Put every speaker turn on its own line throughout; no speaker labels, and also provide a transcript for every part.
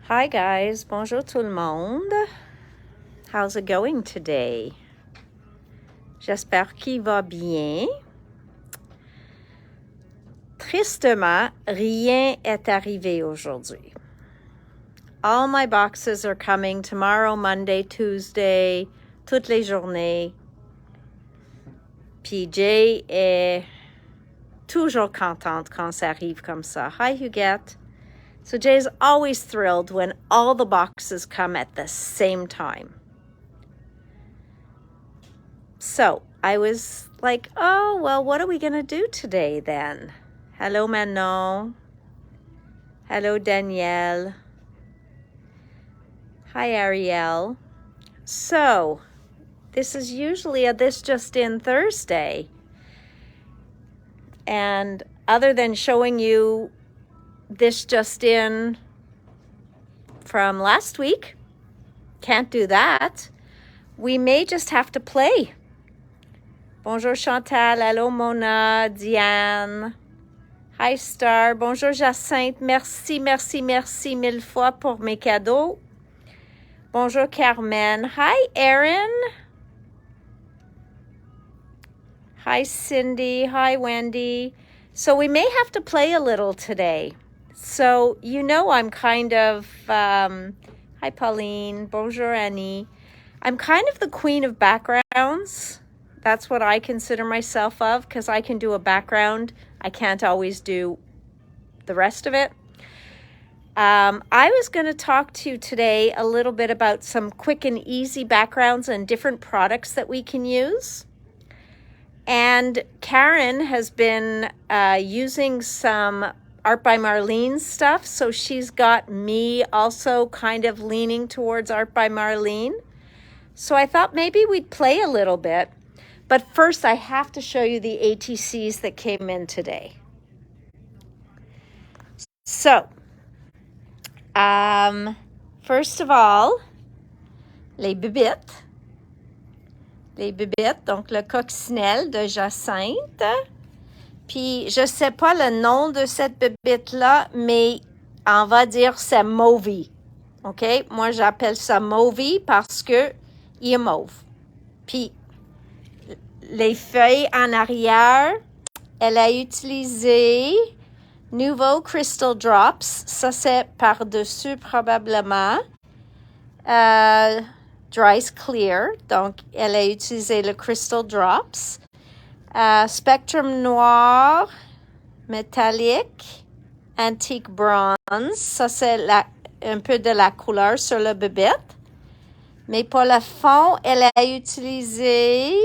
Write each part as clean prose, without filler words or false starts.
Hi guys, bonjour tout le monde. How's it going today? J'espère qu'il va bien. Tristement, rien est arrivé aujourd'hui. All my boxes are coming tomorrow, Monday, Tuesday, toutes les journées. Puis Jay est toujours contente quand ça arrive comme ça. Hi Huguette. So Jay's always thrilled when all the boxes come at the same time. So I was like, oh, well, what are we going to do today then? Hello, Manon. Hello, Danielle. Hi, Ariel. So this is usually a This Just In Thursday. And other than showing you This Just In from last week, can't do that. We may just have to play. Bonjour Chantal, hello Mona, Diane. Hi Star, bonjour Jacinthe, merci mille fois pour mes cadeaux. Bonjour Carmen, hi Erin. Hi Cindy, hi Wendy. So we may have to play a little today. So, you know, I'm kind of, hi Pauline, bonjour Annie. I'm kind of the queen of backgrounds. That's what I consider myself of, because I can do a background. I can't always do the rest of it. I was going to talk to you today a little bit about some quick and easy backgrounds and different products that we can use. And Karen has been using some Art by Marlene stuff, so she's got me also kind of leaning towards Art by Marlene. So I thought maybe we'd play a little bit. But first, I have to show you the ATCs that came in today. So, first of all, les bibittes. Les bibittes, donc le coccinelle de Jacinthe. Puis, je sais pas le nom de cette bibite-là, mais on va dire c'est mauvie. OK? Moi, j'appelle ça mauvie parce que il est mauve. Puis, les feuilles en arrière, elle a utilisé Nouveau Crystal Drops. Ça, c'est par-dessus probablement Dries Clear. Donc, elle a utilisé le Crystal Drops. Spectrum Noir, Métallique, Antique Bronze. Ça, c'est un peu de la couleur sur le bébête. Mais pour le fond, elle a utilisé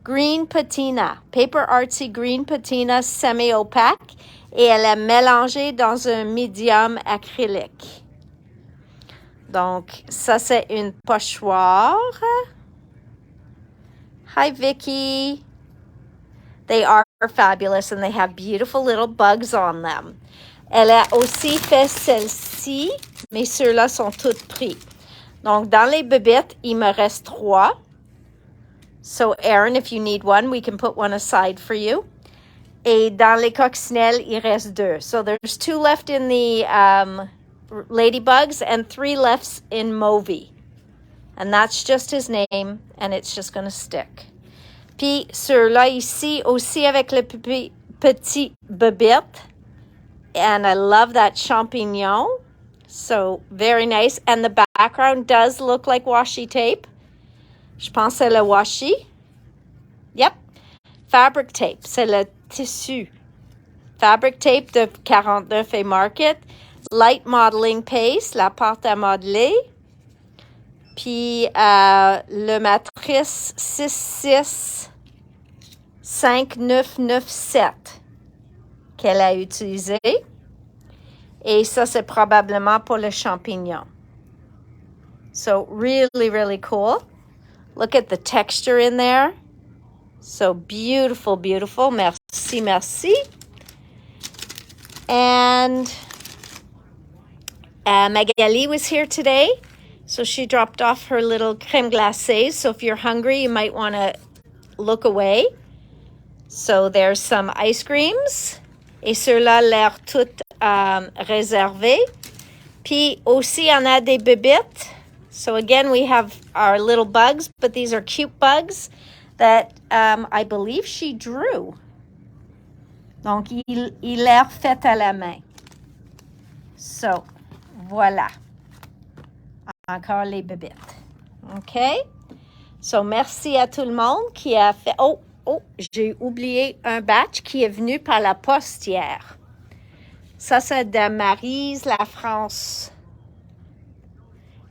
Green Patina, Paper Artsy Green Patina semi-opaque, et elle a mélangé dans un médium acrylique. Donc, ça, c'est une pochoire. Hi, Vicky. They are fabulous and they have beautiful little bugs on them. Elle a aussi fait celle-ci, mais ceux-là sont tous pris. Donc, dans les bebettes, il me reste 3. So, Erin, if you need one, we can put one aside for you. Et dans les coccinelles, il reste 2. So, there's 2 left in the ladybugs and 3 left in Movie. And that's just his name, and it's just going to stick. Puis, ceux-là ici, aussi avec le petit bebette. And I love that champignon. So, very nice. And the background does look like washi tape. Je pense que c'est le washi. Yep. Fabric tape, c'est le tissu. Fabric tape de 49 et Market. Light modeling paste, la pâte à modeler. Puis, le matrice 66597 qu'elle a utilisé. Et ça, c'est probablement pour le champignon. So, really, really cool. Look at the texture in there. So beautiful, beautiful. Merci, merci. And Magali was here today. So she dropped off her little crème glacée. So if you're hungry, you might want to look away. So there's some ice creams. Et ceux-là l'air tout réservés. Puis aussi, on a des bébites. So again, we have our little bugs, but these are cute bugs that I believe she drew. Donc, il est fait à la main. So, voilà. Encore les bébites. OK? So, merci à tout le monde qui a fait... Oh, j'ai oublié un batch qui est venu par la poste hier. Ça, c'est de Maryse, la France.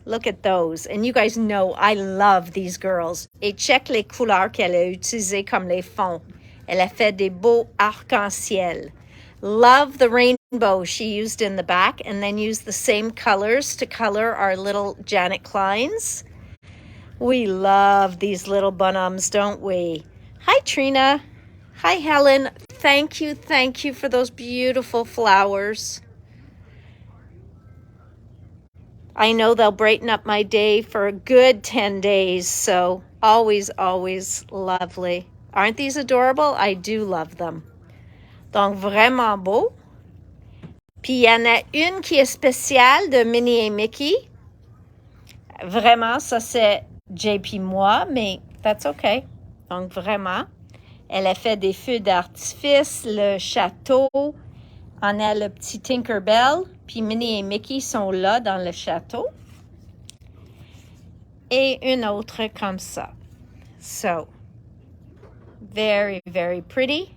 Look at those. And you guys know I love these girls. Et check les couleurs qu'elle a utilisées comme les fonds. Elle a fait des beaux arcs-en-ciel. Love the rainbow she used in the back and then used the same colors to color our little Janet Kleins. We love these little bonhommes, don't we? Hi, Trina. Hi, Helen. Thank you for those beautiful flowers. I know they'll brighten up my day for a good 10 days, so always, always lovely. Aren't these adorable? I do love them. Donc, vraiment beau. Puis, il y en a une qui est spéciale de Minnie et Mickey. Vraiment, ça c'est JP moi, mais that's okay. Donc, vraiment, elle a fait des feux d'artifice, le château. On a le petit Tinkerbell, puis Minnie et Mickey sont là dans le château. Et une autre comme ça. So, very, very pretty.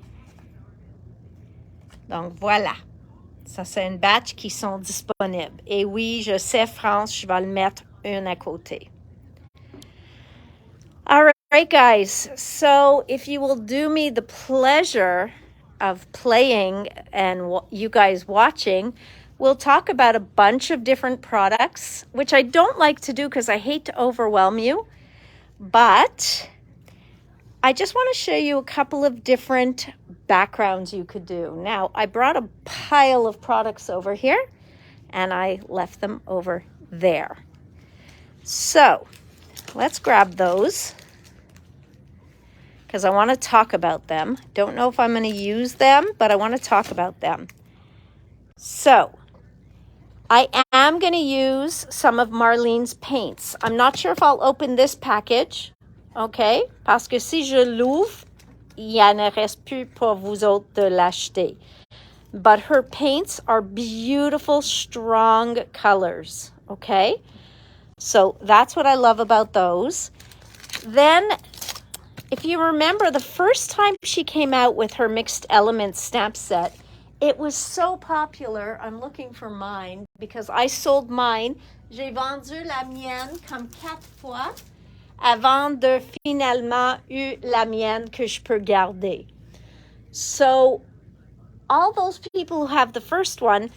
Donc, voilà. Ça, c'est une batch qui sont disponibles. Et oui, je sais, France, je vais le mettre une à côté. All right, guys. So, if you will do me the pleasure of playing and you guys watching, we'll talk about a bunch of different products, which I don't like to do because I hate to overwhelm you. But I just want to show you a couple of different backgrounds you could do. Now, I brought a pile of products over here, and I left them over there. So, let's grab those, because I want to talk about them. Don't know if I'm going to use them, but I want to talk about them. So, I am going to use some of Marlene's paints. I'm not sure if I'll open this package, okay? Parce que si je l'ouvre, il ne reste plus pour vous autres de l'acheter. But her paints are beautiful, strong colors, okay? So that's what I love about those. Then, if you remember, the first time she came out with her mixed elements stamp set, it was so popular. I'm looking for mine because I sold mine. J'ai vendu la mienne comme 4 fois avant de finalement eu la mienne que je peux garder. So, all those people who have the first one,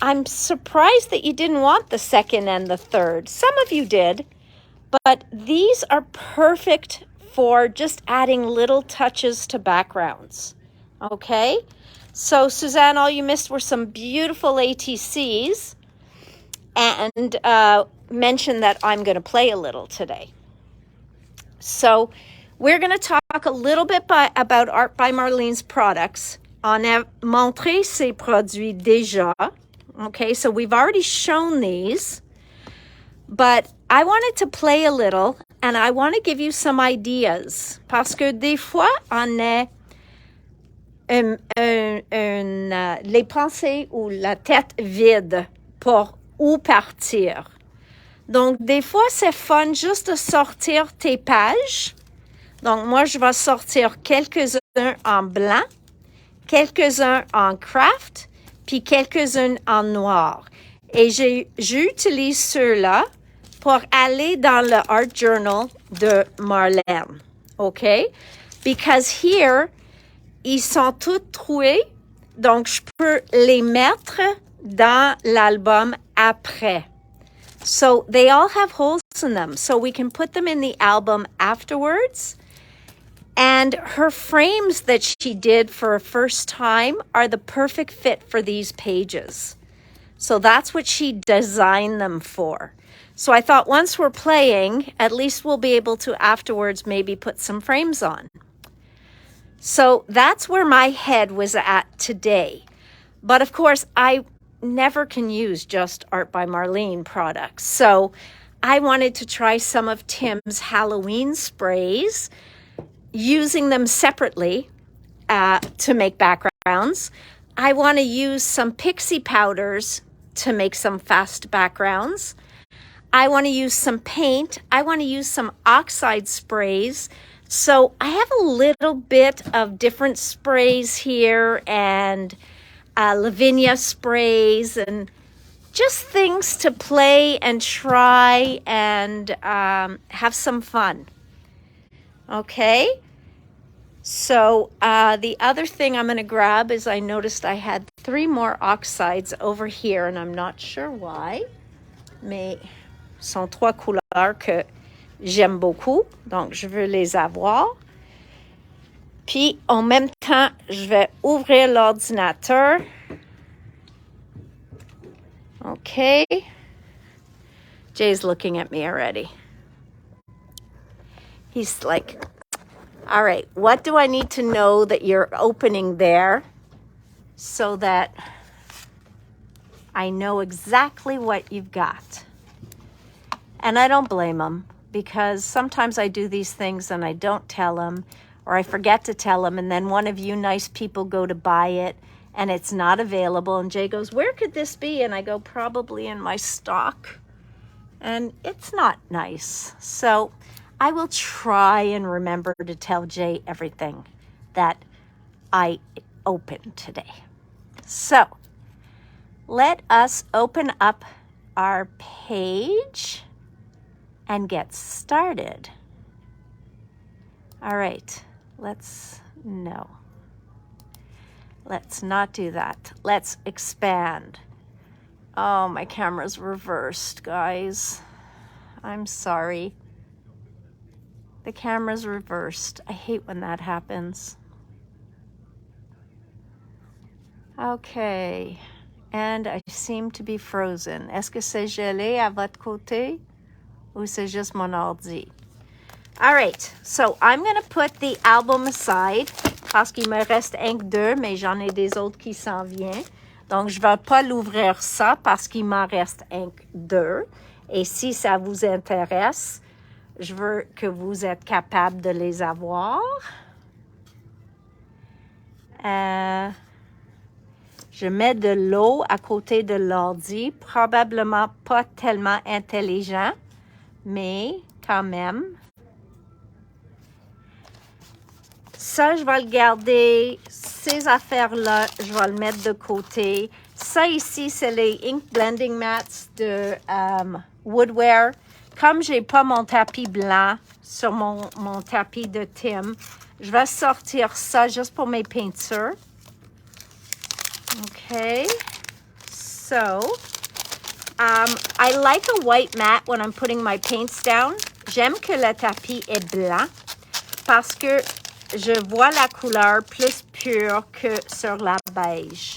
I'm surprised that you didn't want the second and the third. Some of you did, but these are perfect for just adding little touches to backgrounds, okay? So, Suzanne, all you missed were some beautiful ATCs and mention that I'm going to play a little today. So, we're going to talk a little bit about Art by Marlene's products. On a montré ces produits déjà. Okay, so we've already shown these, but I wanted to play a little and I want to give you some ideas. Parce que des fois, on est les pensées ou la tête vide pour où partir. Donc, des fois, c'est fun juste de sortir tes pages. Donc, moi, je vais sortir quelques-uns en blanc, quelques-uns en craft, puis quelques-uns en noir. Et j'utilise ceux-là pour aller dans le Art Journal de Marlene. OK? Because here, ils sont tous troués, donc je peux les mettre dans l'album après. So they all have holes in them, so we can put them in the album afterwards. And her frames that she did for a first time are the perfect fit for these pages. So that's what she designed them for. So I thought once we're playing, at least we'll be able to afterwards maybe put some frames on. So that's where my head was at today. But of course, I never can use just Art by Marlene products. So I wanted to try some of Tim's Halloween sprays, using them separately to make backgrounds. I want to use some pixie powders to make some fast backgrounds. I want to use some paint. I want to use some oxide sprays. So I have a little bit of different sprays here, and Lavinia sprays, and just things to play and try and have some fun. Okay, so the other thing I'm going to grab is, I noticed I had 3 more oxides over here, and I'm not sure why, mais sont 3 couleurs que j'aime beaucoup, donc je veux les avoir. Puis en même temps, je vais ouvrir l'ordinateur. Okay. Jay's looking at me already. He's like, all right, what do I need to know that you're opening there so that I know exactly what you've got? And I don't blame him, because sometimes I do these things and I don't tell him, or I forget to tell him, and then one of you nice people go to buy it and it's not available, and Jay goes, where could this be? And I go, probably in my stock. And it's not nice. So I will try and remember to tell Jay everything that I opened today. So let us open up our page and get started. All right, let's not do that. Let's expand. Oh, my camera's reversed, guys. I'm sorry. The camera's reversed. I hate when that happens. Okay, and I seem to be frozen. Est-ce que c'est gelé à votre côté? Ou c'est juste mon ordi? All right, so I'm going to put the album aside parce qu'il me reste un que 2, mais j'en ai des autres qui s'en viennent. Donc, je ne vais pas l'ouvrir ça parce qu'il m'en reste un que 2. Et si ça vous intéresse, je veux que vous êtes capable de les avoir. Je mets de l'eau à côté de l'ordi, probablement pas tellement intelligent, mais quand même. Ça, je vais le garder. Ces affaires-là, je vais le mettre de côté. Ça ici, c'est les ink blending mats de Woodware. Comme je n'ai pas mon tapis blanc sur mon tapis de Tim, je vais sortir ça juste pour mes peintures. Okay, so I like a white mat when I'm putting my paints down. J'aime que le tapis est blanc parce que je vois la couleur plus pure que sur la beige.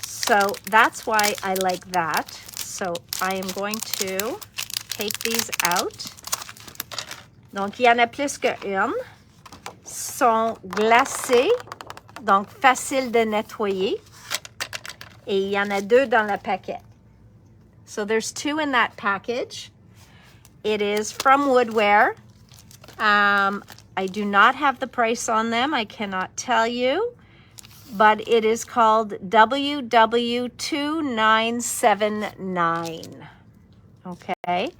So that's why I like that. So I am going to take these out. Donc, il y en a plus qu'une. Sont glacées, donc facile de nettoyer. Et il y en a 2 dans le paquet. So there's 2 in that package. It is from Woodware. I do not have the price on them. I cannot tell you. But it is called WW2979. Okay.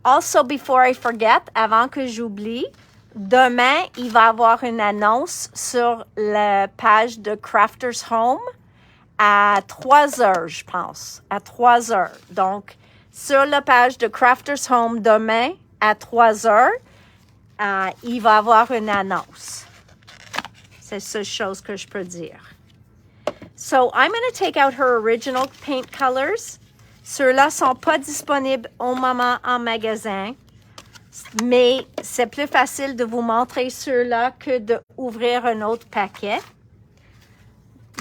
Also, before I forget, avant que j'oublie, demain, il va y avoir une annonce sur la page de Crafters Home à 3 heures, je pense. À 3 heures. Donc, sur la page de Crafters Home demain à 3 heures, il va y avoir une annonce. C'est la seule chose que je peux dire. So, I'm going to take out her original paint colors. Ceux-là ne sont pas disponibles au moment en magasin. Mais c'est plus facile de vous montrer ceux-là que d'ouvrir un autre paquet.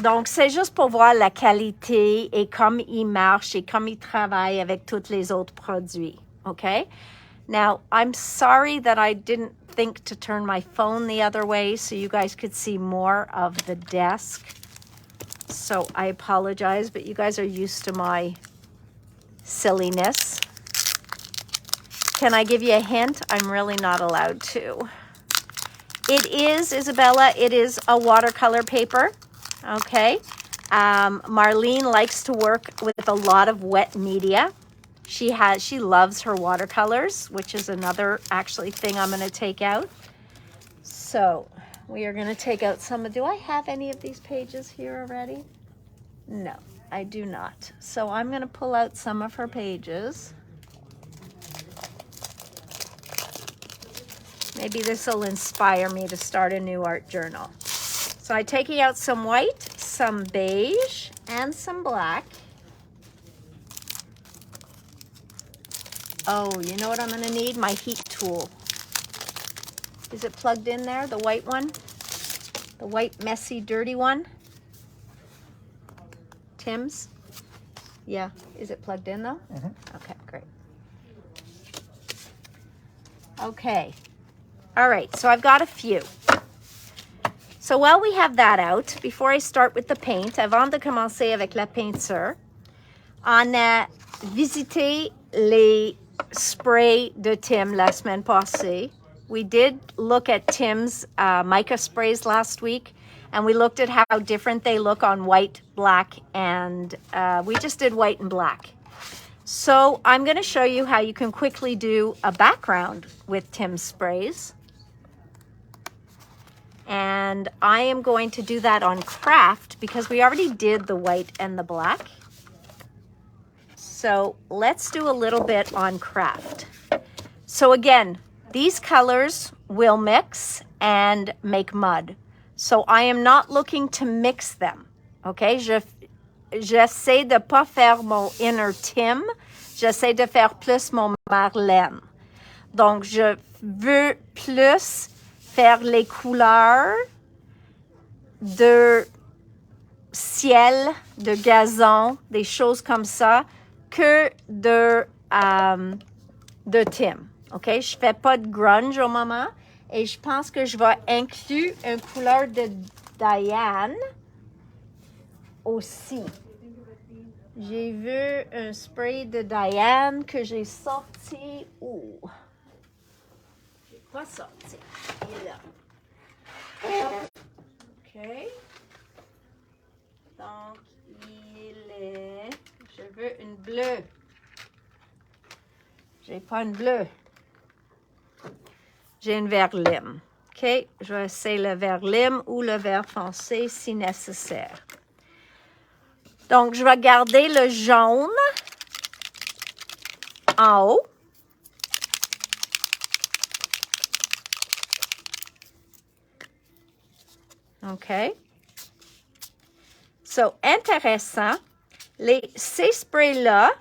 Donc, c'est juste pour voir la qualité et comme il marche et comme il travaille avec tous les autres produits. Okay? Now, I'm sorry that I didn't think to turn my phone the other way so you guys could see more of the desk. So I apologize, but you guys are used to my silliness. Can I give you a hint? I'm really not allowed to. It is, Isabella, it is a watercolor paper, okay? Marlene likes to work with a lot of wet media. She loves her watercolors, which is another actually thing I'm gonna take out. So we are gonna take out some of, do I have any of these pages here already? No, I do not. So I'm gonna pull out some of her pages. Maybe this will inspire me to start a new art journal. So I'm taking out some white, some beige, and some black. Oh, you know what I'm gonna need? My heat tool. Is it plugged in there, the white one? The white, messy, dirty one? Tim's? Yeah, is it plugged in though? Mm-hmm. Okay, great. Okay, all right, so I've got a few. So while we have that out, before I start with the paint, avant de commencer avec la peinture, on a visité les sprays de Tim la semaine passée. We did look at Tim's mica sprays last week, and we looked at how different they look on white, black, and we just did white and black. So I'm going to show you how you can quickly do a background with Tim's sprays. And I am going to do that on craft because we already did the white and the black. So let's do a little bit on craft. So again, these colors will mix and make mud. So I am not looking to mix them, okay? J'essaie de pas faire mon inner Tim, j'essaie de faire plus mon Marlène. Donc, je veux plus faire les couleurs de ciel, de gazon, des choses comme ça, que de Tim. OK? Je ne fais pas de grunge au moment et je pense que je vais inclure une couleur de Diane aussi. J'ai vu un spray de Diane que j'ai sorti. Où? J'ai pas sorti. Il est là. OK. Donc, il est... Je veux une bleue. J'ai pas une bleue. J'ai une vert lime. OK? Je vais essayer le vert lime ou le vert foncé si nécessaire. Donc, je vais garder le jaune en haut. OK? So, intéressant. Ces sprays-là,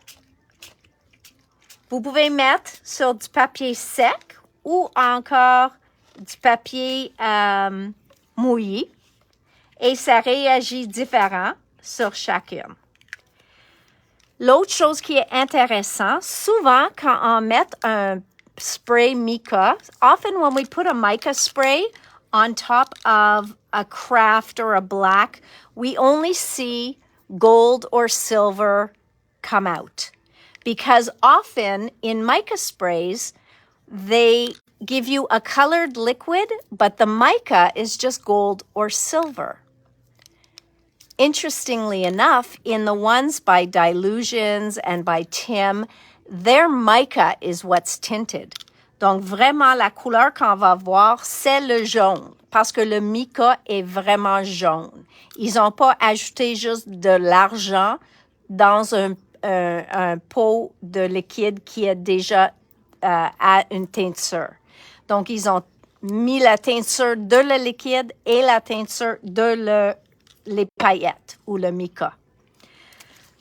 vous pouvez mettre sur du papier sec ou encore du papier mouillé. Et ça réagit différent sur chacune. L'autre chose qui est intéressant, souvent quand on met un spray mica, often when we put a mica spray on top of a craft or a black, we only see gold or silver come out. Because often in mica sprays, they give you a colored liquid, but the mica is just gold or silver. Interestingly enough, in the ones by Dilutions and by Tim, their mica is what's tinted. Donc, vraiment, la couleur qu'on va voir, c'est le jaune, parce que le mica est vraiment jaune. Ils n'ont pas ajouté juste de l'argent dans un pot de liquide qui est déjà à une teinture. Donc, ils ont mis la teinture de le liquide et la teinture de les paillettes ou le mica.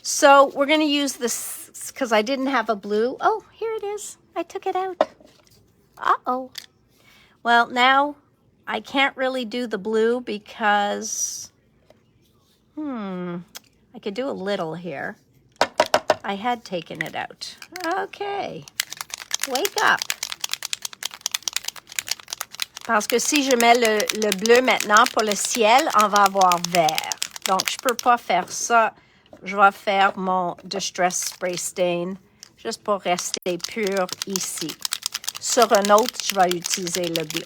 So we're going to use this because I didn't have a blue. Oh, here it is. I took it out. Uh-oh. Well, now I can't really do the blue because, I could do a little here. I had taken it out. Okay. Wake up. Parce que si je mets le bleu maintenant pour le ciel, on va avoir vert. Donc, je ne peux pas faire ça. Je vais faire mon Distress Spray Stain juste pour rester pur ici. Sur un autre, je vais utiliser le bleu.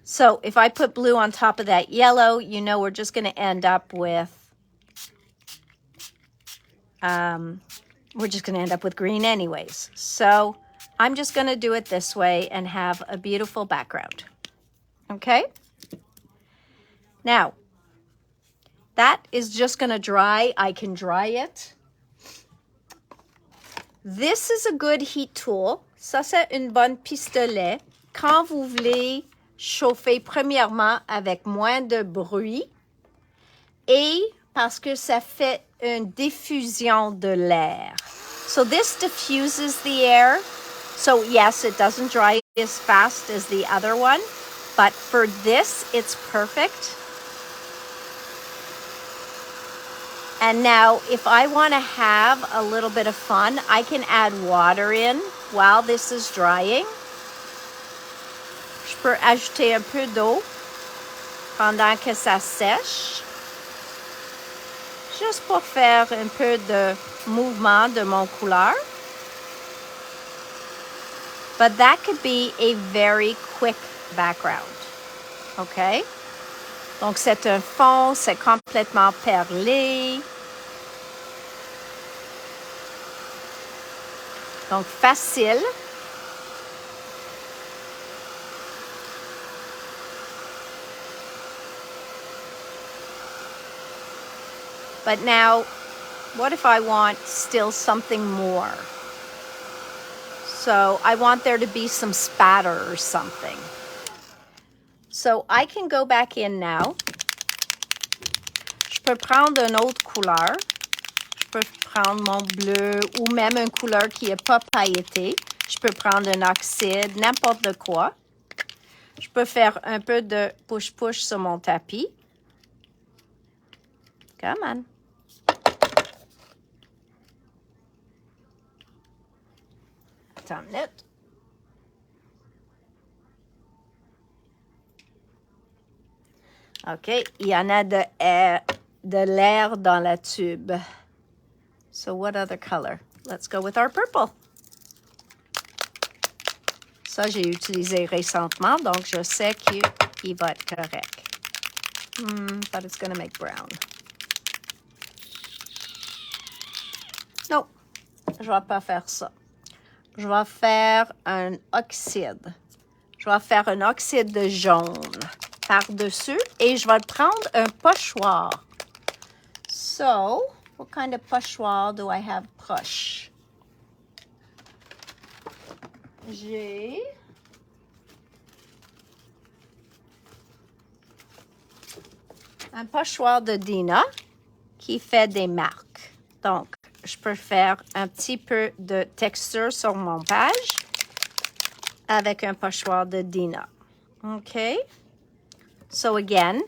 So, if I put blue on top of that yellow, you know we're just going to end up with green anyways. So, I'm just going to do it this way and have a beautiful background. Okay? Now, that is just going to dry. I can dry it. This is a good heat tool. Ça, c'est une bonne pistolet. Quand vous voulez chauffer premièrement avec moins de bruit et parce que ça fait une diffusion de l'air. So this diffuses the air. So yes, it doesn't dry as fast as the other one, but for this, it's perfect. And now, if I want to have a little bit of fun, I can add water in while this is drying. Je peux ajouter un peu d'eau pendant que ça sèche, juste pour faire un peu de mouvement de mon couleur. But that could be a very quick background. OK? Donc, c'est un fond, c'est complètement perlé. Donc, facile. But now, what if I want still something more? So I want there to be some spatter or something. So I can go back in now. Je peux prendre une autre couleur. Je peux prendre mon bleu ou même une couleur qui n'est pas pailletée. Je peux prendre un oxyde, n'importe quoi. Je peux faire un peu de push-push sur mon tapis. Come on. Attends une minute. OK, il y en a de l'air dans la tube. So what other color? Let's go with our purple. Ça, j'ai utilisé récemment, donc je sais qu'il va être correct. But it's going to make brown. Non, je ne vais pas faire ça. Je vais faire un oxyde. Je vais faire un oxyde de jaune par-dessus et je vais prendre un pochoir. So, what kind of pochoir do I have proche? J'ai un pochoir de Dina qui fait des marques. Donc, je peux faire un petit peu de texture sur mon page avec un pochoir de Dina. OK? So again,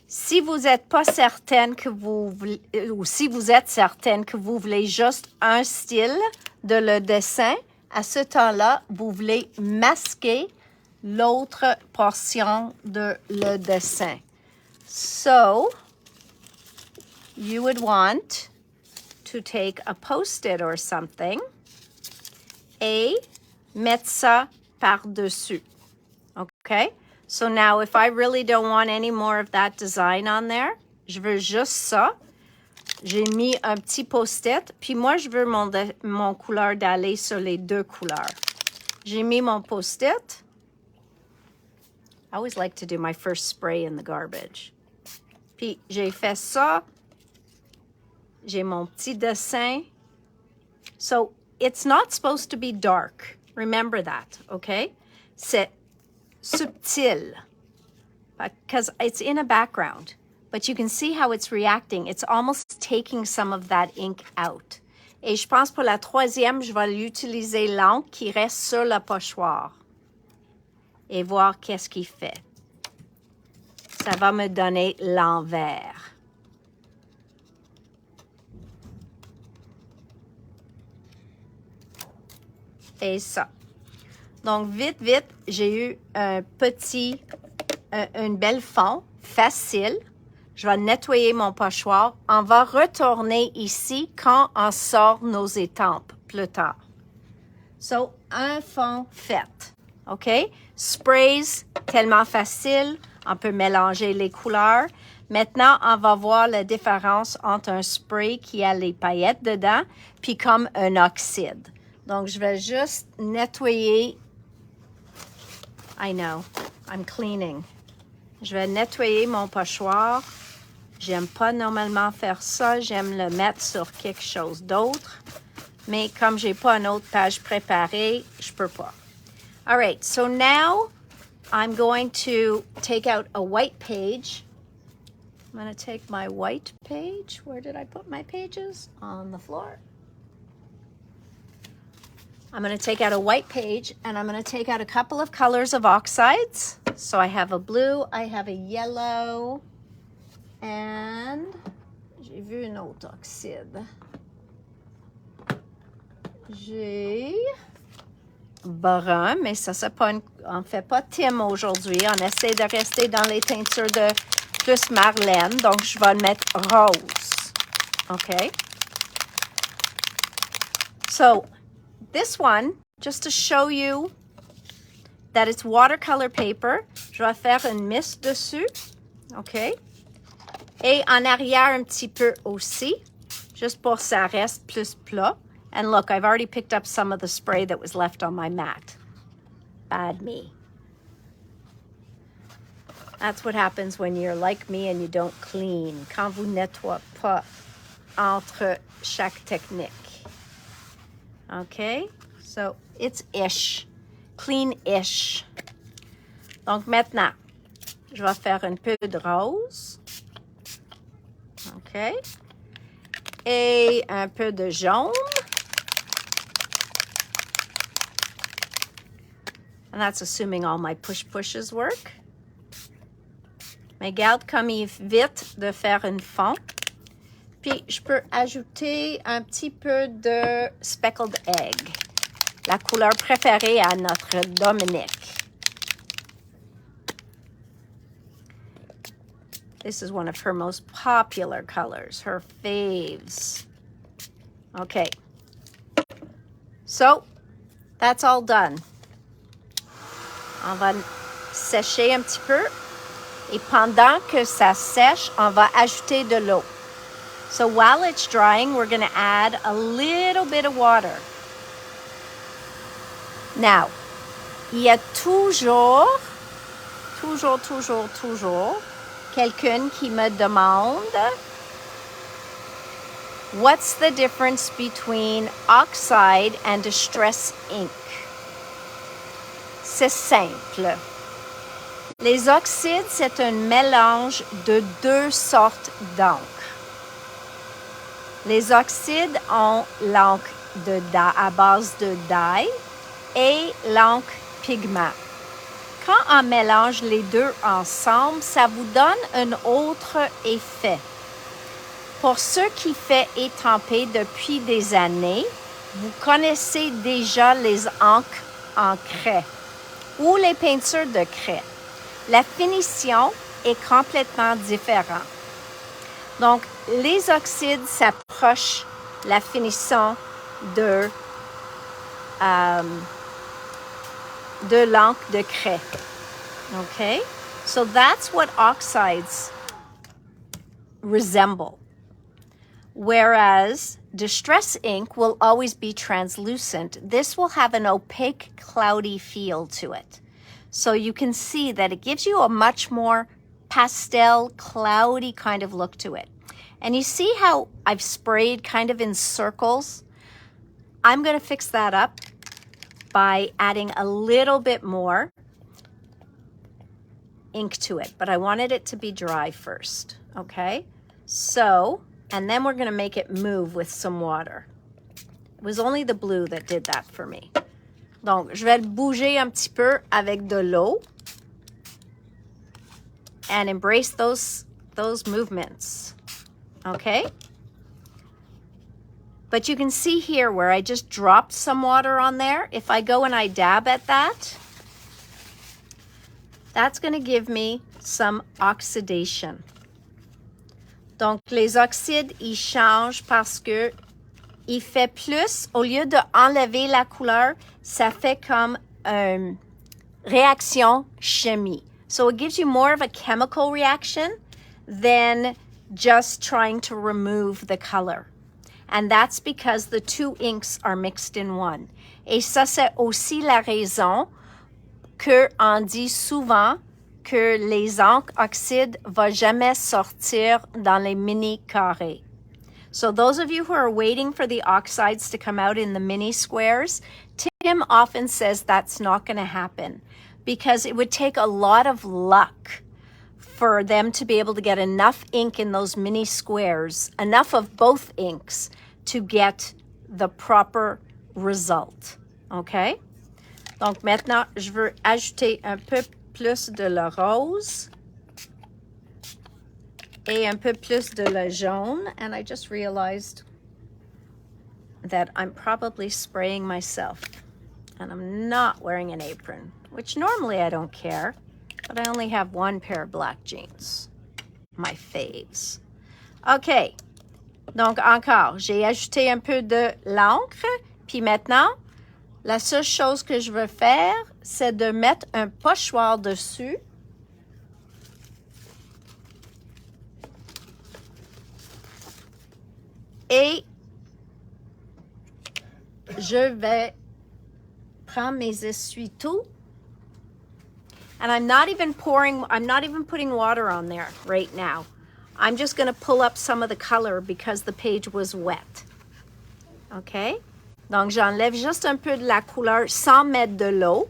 si vous n'êtes pas certaine que vous voulez, ou si vous êtes certaine que vous voulez juste un style de le dessin, à ce temps-là, vous voulez masquer l'autre portion de le dessin. So, you would want to take a Post-it or something et mettre ça par-dessus. Okay? So now, if I really don't want any more of that design on there, je veux juste ça. J'ai mis un petit Post-it, puis moi, je veux mon couleur d'aller sur les deux couleurs. J'ai mis mon Post-it. I always like to do my first spray in the garbage. Puis j'ai fait ça. J'ai mon petit dessin. So, it's not supposed to be dark. Remember that, okay? C'est subtil because it's in a background. But you can see how it's reacting. It's almost taking some of that ink out. Et je pense pour la troisième, je vais l'utiliser l'encre qui reste sur le pochoir. Et voir qu'est-ce qu'il fait. Ça va me donner l'envers. Et ça. Donc, vite, vite, j'ai eu une belle fond, facile. Je vais nettoyer mon pochoir. On va retourner ici quand on sort nos étampes plus tard. So, un fond fait. OK? Sprays, tellement facile. On peut mélanger les couleurs. Maintenant, on va voir la différence entre un spray qui a les paillettes dedans puis comme un oxyde. Donc, je vais juste nettoyer. I know, I'm cleaning. Je vais nettoyer mon pochoir. J'aime pas normalement faire ça. J'aime le mettre sur quelque chose d'autre. Mais comme j'ai pas une autre page préparée, je peux pas. All right, so now I'm going to take out a white page. I'm going to take my white page. Where did I put my pages? On the floor. I'm going to take out a white page and I'm going to take out a couple of colors of oxides. So I have a blue, I have a yellow, and j'ai vu une autre oxyde. J'ai brun, mais ça c'est pas on fait pas Tim aujourd'hui. On essaie de rester dans les teintures de plus Marlène, donc je vais le mettre rose. Okay. So this one, just to show you that it's watercolor paper, je vais faire une mist dessus. Okay. Et en arrière un petit peu aussi, juste pour que ça reste plus plat. And look, I've already picked up some of the spray that was left on my mat. Bad me. That's what happens when you're like me and you don't clean. Quand vous nettoyez pas entre chaque technique. Okay? So, it's ish. Clean-ish. Donc maintenant, je vais faire un peu de rose. OK? Et un peu de jaune. And that's assuming all my push-pushes work. Mais garde comme il est vite de faire une fond. Puis, je peux ajouter un petit peu de speckled egg. La couleur préférée à notre Dominique. This is one of her most popular colors, her faves. Okay. So, that's all done. On va sécher un petit peu. Et pendant que ça sèche, on va ajouter de l'eau. So while it's drying, we're going to add a little bit of water. Now, il y a toujours quelqu'un qui me demande what's the difference between oxide and distress ink? C'est simple. Les oxydes, c'est un mélange de deux sortes d'encre. Les oxydes ont l'encre à base de dye et l'encre pigment. Quand on mélange les deux ensemble, ça vous donne un autre effet. Pour ceux qui font étamper depuis des années, vous connaissez déjà les encres en craie ou les peintures de craie. La finition est complètement différente. Donc, les oxydes s'approchent la finition de l'encre de craie. Okay? So that's what oxides resemble. Whereas distress ink will always be translucent. This will have an opaque, cloudy feel to it. So you can see that it gives you a much more pastel, cloudy kind of look to it. And you see how I've sprayed kind of in circles? I'm going to fix that up by adding a little bit more ink to it. But I wanted it to be dry first, okay? So, and then we're going to make it move with some water. It was only the blue that did that for me. Donc, je vais le bouger un petit peu avec de l'eau and embrace those movements, okay? But you can see here where I just dropped some water on there. If I go and I dab at that, that's going to give me some oxidation. Donc, les oxydes, ils changent parce que il fait plus, au lieu d'enlever la couleur, ça fait comme une réaction chimique. So it gives you more of a chemical reaction than just trying to remove the color. And that's because the two inks are mixed in one. Et ça, c'est aussi la raison qu'on dit souvent que les encres oxydes ne vont jamais sortir dans les mini carrés. So those of you who are waiting for the oxides to come out in the mini squares, Tim often says that's not going to happen because it would take a lot of luck for them to be able to get enough ink in those mini squares, enough of both inks to get the proper result. OK? Donc maintenant, je veux ajouter un peu plus de le rose et un peu plus de le jaune. And I just realized that I'm probably spraying myself. And I'm not wearing an apron, which normally I don't care. But I only have one pair of black jeans. My faves. OK. Donc encore, j'ai ajouté un peu de l'encre. Puis maintenant, la seule chose que je veux faire, c'est de mettre un pochoir dessus. Et je vais prendre mes essuie-tout. And I'm not even putting water on there right now. I'm just going to pull up some of the color because the page was wet. OK? Donc, j'enlève juste un peu de la couleur sans mettre de l'eau,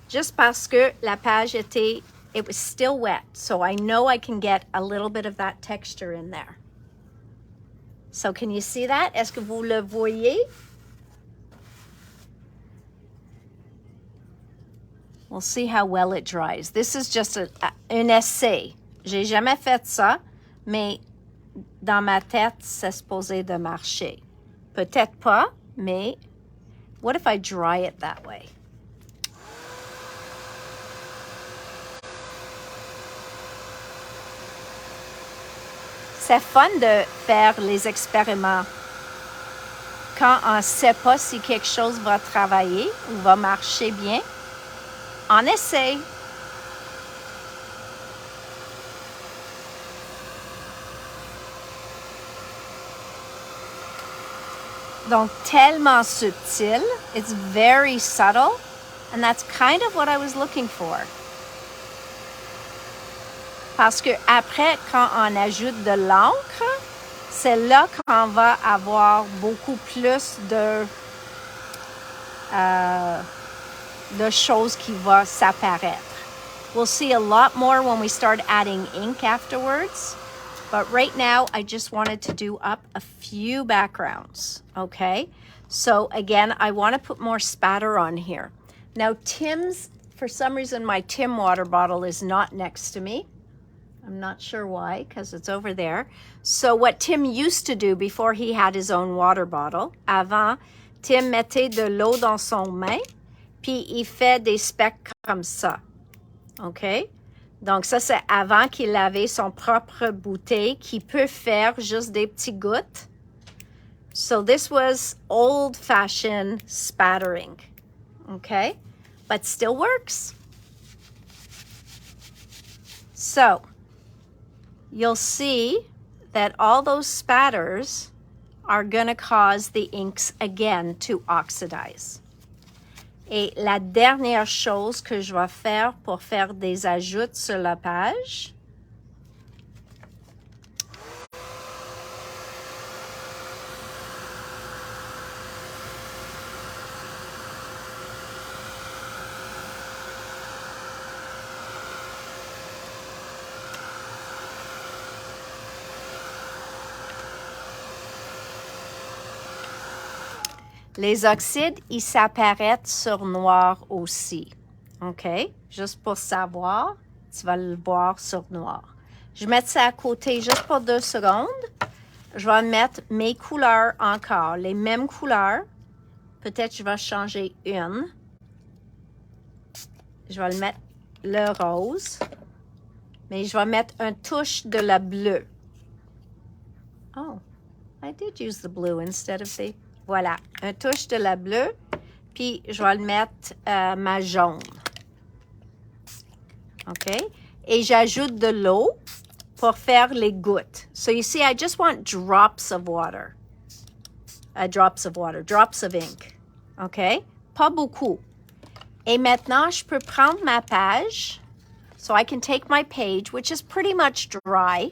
just parce que la page it was still wet. So I know I can get a little bit of that texture in there. So can you see that? Est-ce que vous le voyez? We'll see how well it dries. This is just un essai. J'ai jamais fait ça, mais dans ma tête, c'est supposé de marcher. Peut-être pas, mais what if I dry it that way? C'est fun de faire les expériments quand on ne sait pas si quelque chose va travailler ou va marcher bien. On essaie. Donc, tellement subtil. It's very subtle. And that's kind of what I was looking for. Parce que après, quand on ajoute de l'encre, c'est là qu'on va avoir beaucoup plus de choses qui vont s'apparaître. We'll see a lot more when we start adding ink afterwards. But right now, I just wanted to do up a few backgrounds, okay? So again, I want to put more spatter on here. Now, for some reason, my Tim water bottle is not next to me. I'm not sure why, because it's over there. So what Tim used to do before he had his own water bottle, avant, Tim mettait de l'eau dans son main, puis il fait des specks comme ça. OK? Donc ça, c'est avant qu'il avait son propre bouteille qui peut faire juste des petits gouttes. So this was old-fashioned spattering. Okay? But still works. So you'll see that all those spatters are going to cause the inks again to oxidize. Et la dernière chose que je vais faire pour faire des ajouts sur la page, les oxydes, ils s'apparaissent sur noir aussi. OK? Juste pour savoir, tu vas le voir sur noir. Je vais mettre ça à côté juste pour 2 secondes. Je vais mettre mes couleurs encore, les mêmes couleurs. Peut-être je vais changer une. Je vais le mettre le rose. Mais je vais mettre une touche de la bleue. Oh, I did use the blue instead of the... Voilà, un touche de la bleue, puis je vais le mettre ma jaune. OK? Et j'ajoute de l'eau pour faire les gouttes. So you see, I just want drops of water. Drops of ink. OK? Pas beaucoup. Et maintenant, je peux prendre ma page. So I can take my page, which is pretty much dry,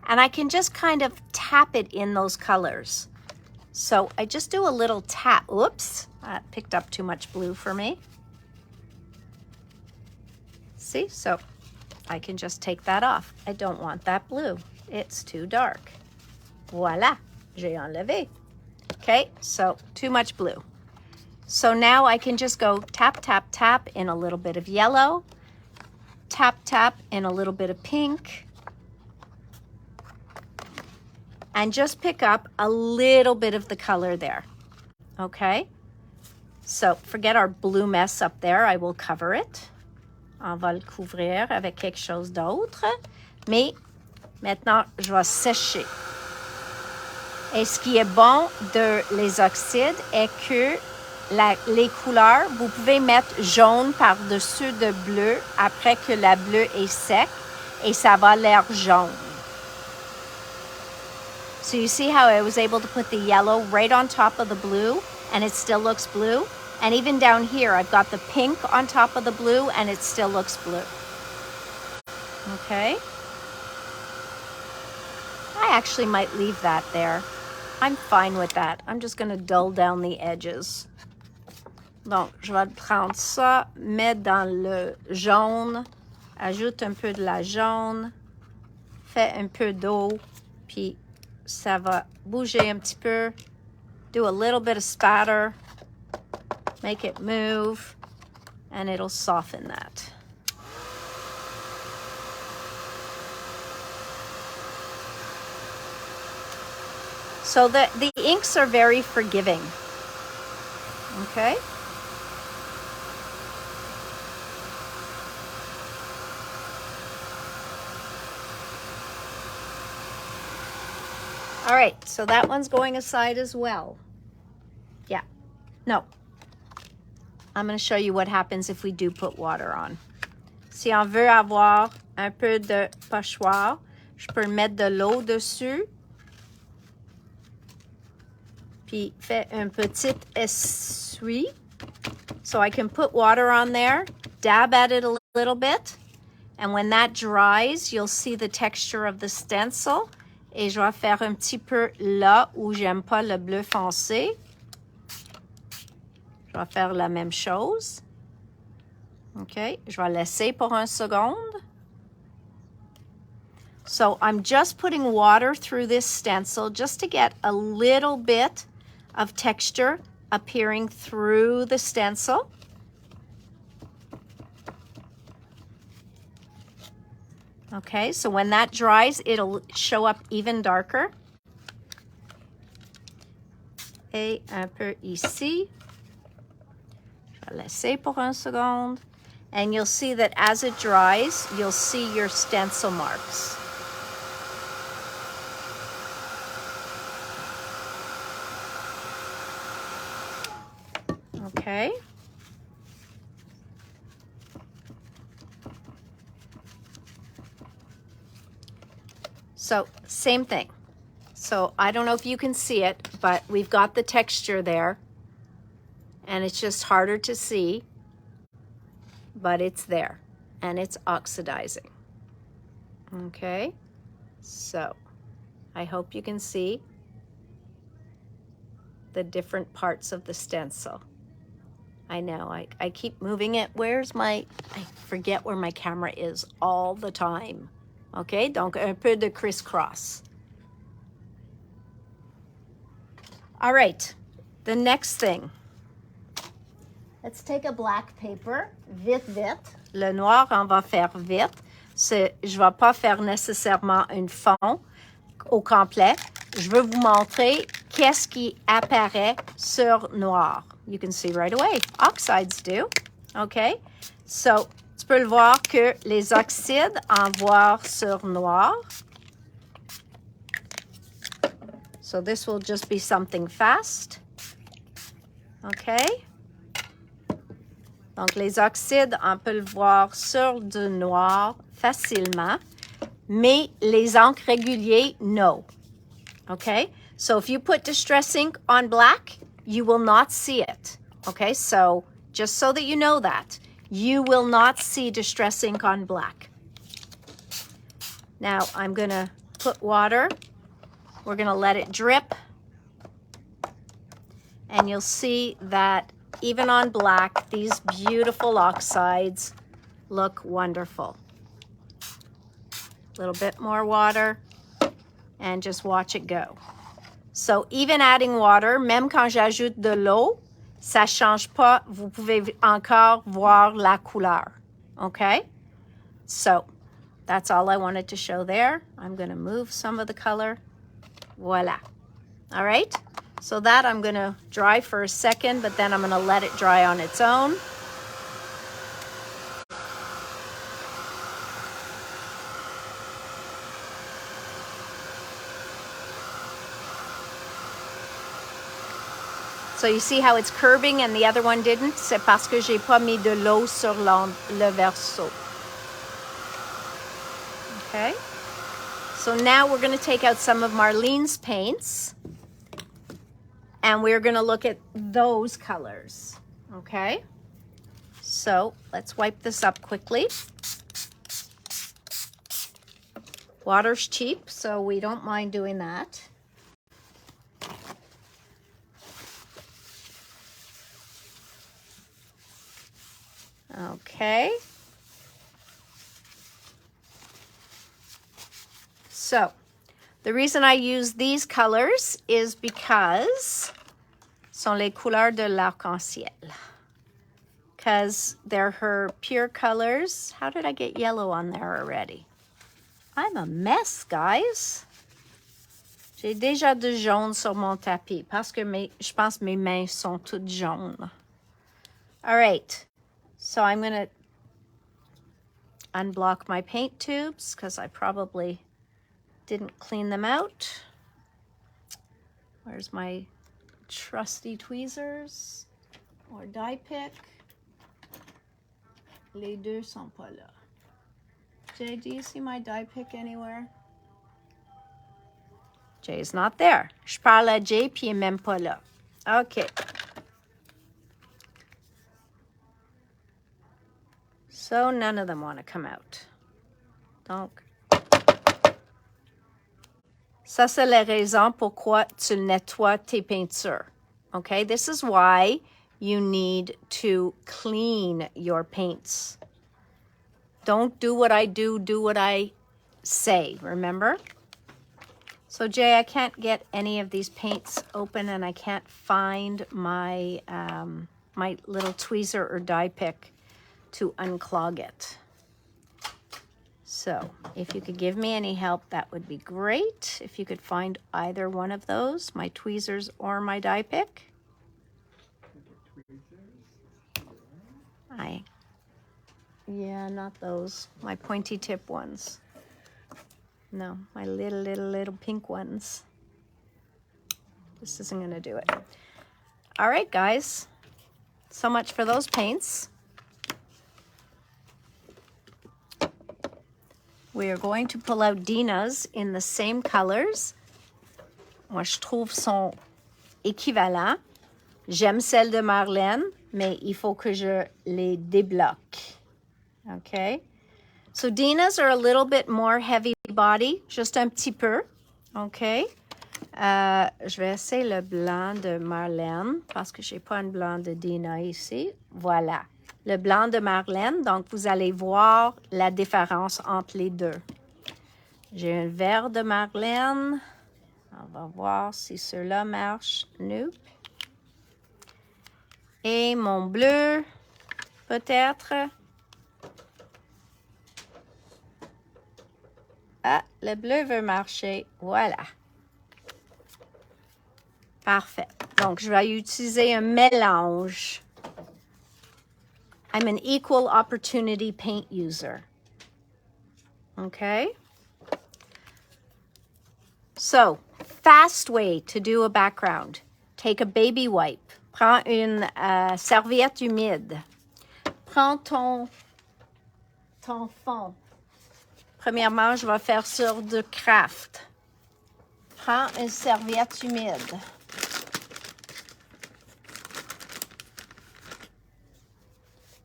and I can just kind of tap it in those colors. So I just do a little tap. Oops, I picked up too much blue for me. See, so I can just take that off. I don't want that blue. It's too dark. Voila, j'ai enlevé. Okay, so too much blue. So now I can just go tap, tap, tap in a little bit of yellow, tap, tap in a little bit of pink, and just pick up a little bit of the color there, okay? So forget our blue mess up there, I will cover it. On va le couvrir avec quelque chose d'autre. Mais maintenant, je vais sécher. Et ce qui est bon de les oxydes est que les couleurs, vous pouvez mettre jaune par-dessus de bleu après que la bleue est sec et ça va l'air jaune. So you see how I was able to put the yellow right on top of the blue and it still looks blue? And even down here, I've got the pink on top of the blue and it still looks blue. Okay? I actually might leave that there. I'm fine with that. I'm just going to dull down the edges. Donc, je vais prendre ça, mettre dans le jaune, ajoute un peu de la jaune, fais un peu d'eau, puis ça va bouger un petit peu. Do a little bit of spatter, make it move, and it'll soften that. So the inks are very forgiving, okay? All right, so that one's going aside as well. Yeah, no. I'm going to show you what happens if we do put water on. Si on veut avoir un peu de pochoir, je peux mettre de l'eau dessus. Puis fais un petit essuie. So I can put water on there, dab at it a little bit. And when that dries, you'll see the texture of the stencil. Et je vais faire un petit peu là où j'aime pas le bleu foncé. Je vais faire la même chose. OK, je vais laisser pour un seconde. So I'm just putting water through this stencil just to get a little bit of texture appearing through the stencil. Okay, so when that dries, it'll show up even darker. Et un peu ici. Je vais laisser pour un seconde. And you'll see that as it dries, you'll see your stencil marks. Okay. So same thing. So I don't know if you can see it, but we've got the texture there and it's just harder to see, but it's there and it's oxidizing. Okay, so I hope you can see the different parts of the stencil. I know, I keep moving it. I forget where my camera is all the time. Okay, donc un peu de crisscross. All right, the next thing. Let's take a black paper, vite, vite. Le noir, on va faire vite. Je ne vais pas faire nécessairement une fond au complet. Je veux vous montrer qu'est-ce qui apparaît sur noir. You can see right away. Oxides do. Okay, so tu peux le voir que les oxydes envoient sur noir. So this will just be something fast. OK? Donc, les oxydes, on peut le voir sur du noir facilement, mais les encres réguliers, no. OK? So if you put Distress ink on black, you will not see it. OK? So just so that you know that, you will not see Distress ink on black. Now, I'm going to put water. We're going to let it drip. And you'll see that even on black, these beautiful oxides look wonderful. A little bit more water and just watch it go. So even adding water, même quand j'ajoute de l'eau, ça ne change pas. Vous pouvez encore voir la couleur. Okay? So that's all I wanted to show there. I'm going to move some of the color. Voila. All right? So that I'm going to dry for a second, but then I'm going to let it dry on its own. So you see how it's curving and the other one didn't? C'est parce que j'ai pas mis de l'eau sur le verso. Okay? So now we're going to take out some of Marlene's paints. And we're going to look at those colors, okay? So let's wipe this up quickly. Water's cheap, so we don't mind doing that. Okay. So the reason I use these colors is because sont les couleurs de l'arc-en-ciel. Because they're her pure colors. How did I get yellow on there already? I'm a mess, guys. J'ai déjà de jaune sur mon tapis parce que je pense mes mains sont toutes jaunes. All right. So I'm going to unblock my paint tubes because I probably didn't clean them out. Where's my trusty tweezers or die pick? Les deux sont pas là. Jay, do you see my die pick anywhere? Jay's not there. Je parle à Jay puis il est même pas là. Okay. So none of them want to come out. Donc, ça c'est la raison pourquoi tu nettoies tes peintures. Okay, this is why you need to clean your paints. Don't do what I do, do what I say, remember? So Jay, I can't get any of these paints open and I can't find my, my little tweezer or die pick to unclog it. So if you could give me any help, that would be great. If you could find either one of those, my tweezers or my die pick. Yeah, not those. My pointy tip ones. No, my little pink ones. This isn't going to do it. All right, guys. So much for those paints. We are going to pull out Dina's in the same colors. Moi, je trouve sont équivalents. J'aime celle de Marlène, mais il faut que je les débloque. Okay? So Dina's are a little bit more heavy body, juste un petit peu. Okay? Je vais essayer le blanc de Marlène parce que je n'ai pas un blanc de Dina ici. Voilà. Le blanc de Marlène, donc vous allez voir la différence entre les deux. J'ai un vert de Marlène. On va voir si ceux-là marchent. Nope. Et mon bleu, peut-être. Ah, le bleu veut marcher. Voilà. Parfait. Donc, je vais utiliser un mélange. I'm an equal opportunity paint user. Okay? So, fast way to do a background. Take a baby wipe. Prends une serviette humide. Prends ton fond. Premièrement, je vais faire sur du craft. Prends une serviette humide.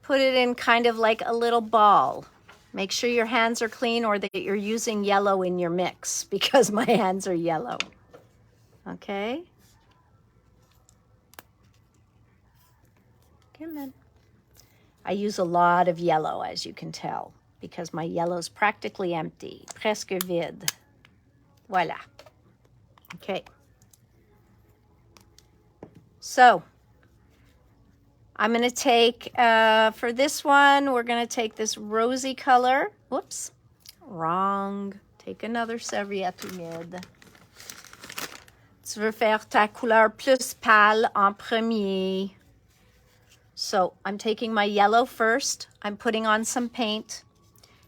Put it in kind of like a little ball. Make sure your hands are clean or that you're using yellow in your mix because my hands are yellow. Okay? Come on. I use a lot of yellow, as you can tell, because my yellow's practically empty, presque vide. Voila. Okay. So, I'm going to take, for this one, we're going to take this rosy color. Whoops, wrong. Take another serviette humide. Tu veux faire ta couleur plus pâle en premier. So, I'm taking my yellow first. I'm putting on some paint.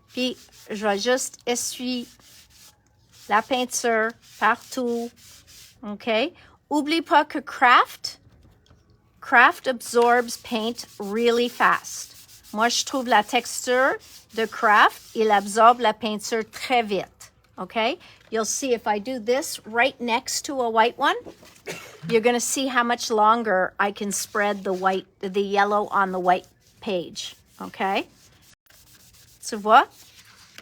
Puis, je vais juste essuyer la peinture partout. OK? Oublie pas que craft absorbs paint really fast. Moi, je trouve la texture de craft, il absorbe la peinture très vite. Okay? You'll see if I do this right next to a white one, you're going to see how much longer I can spread the yellow on the white page. Okay? Tu vois?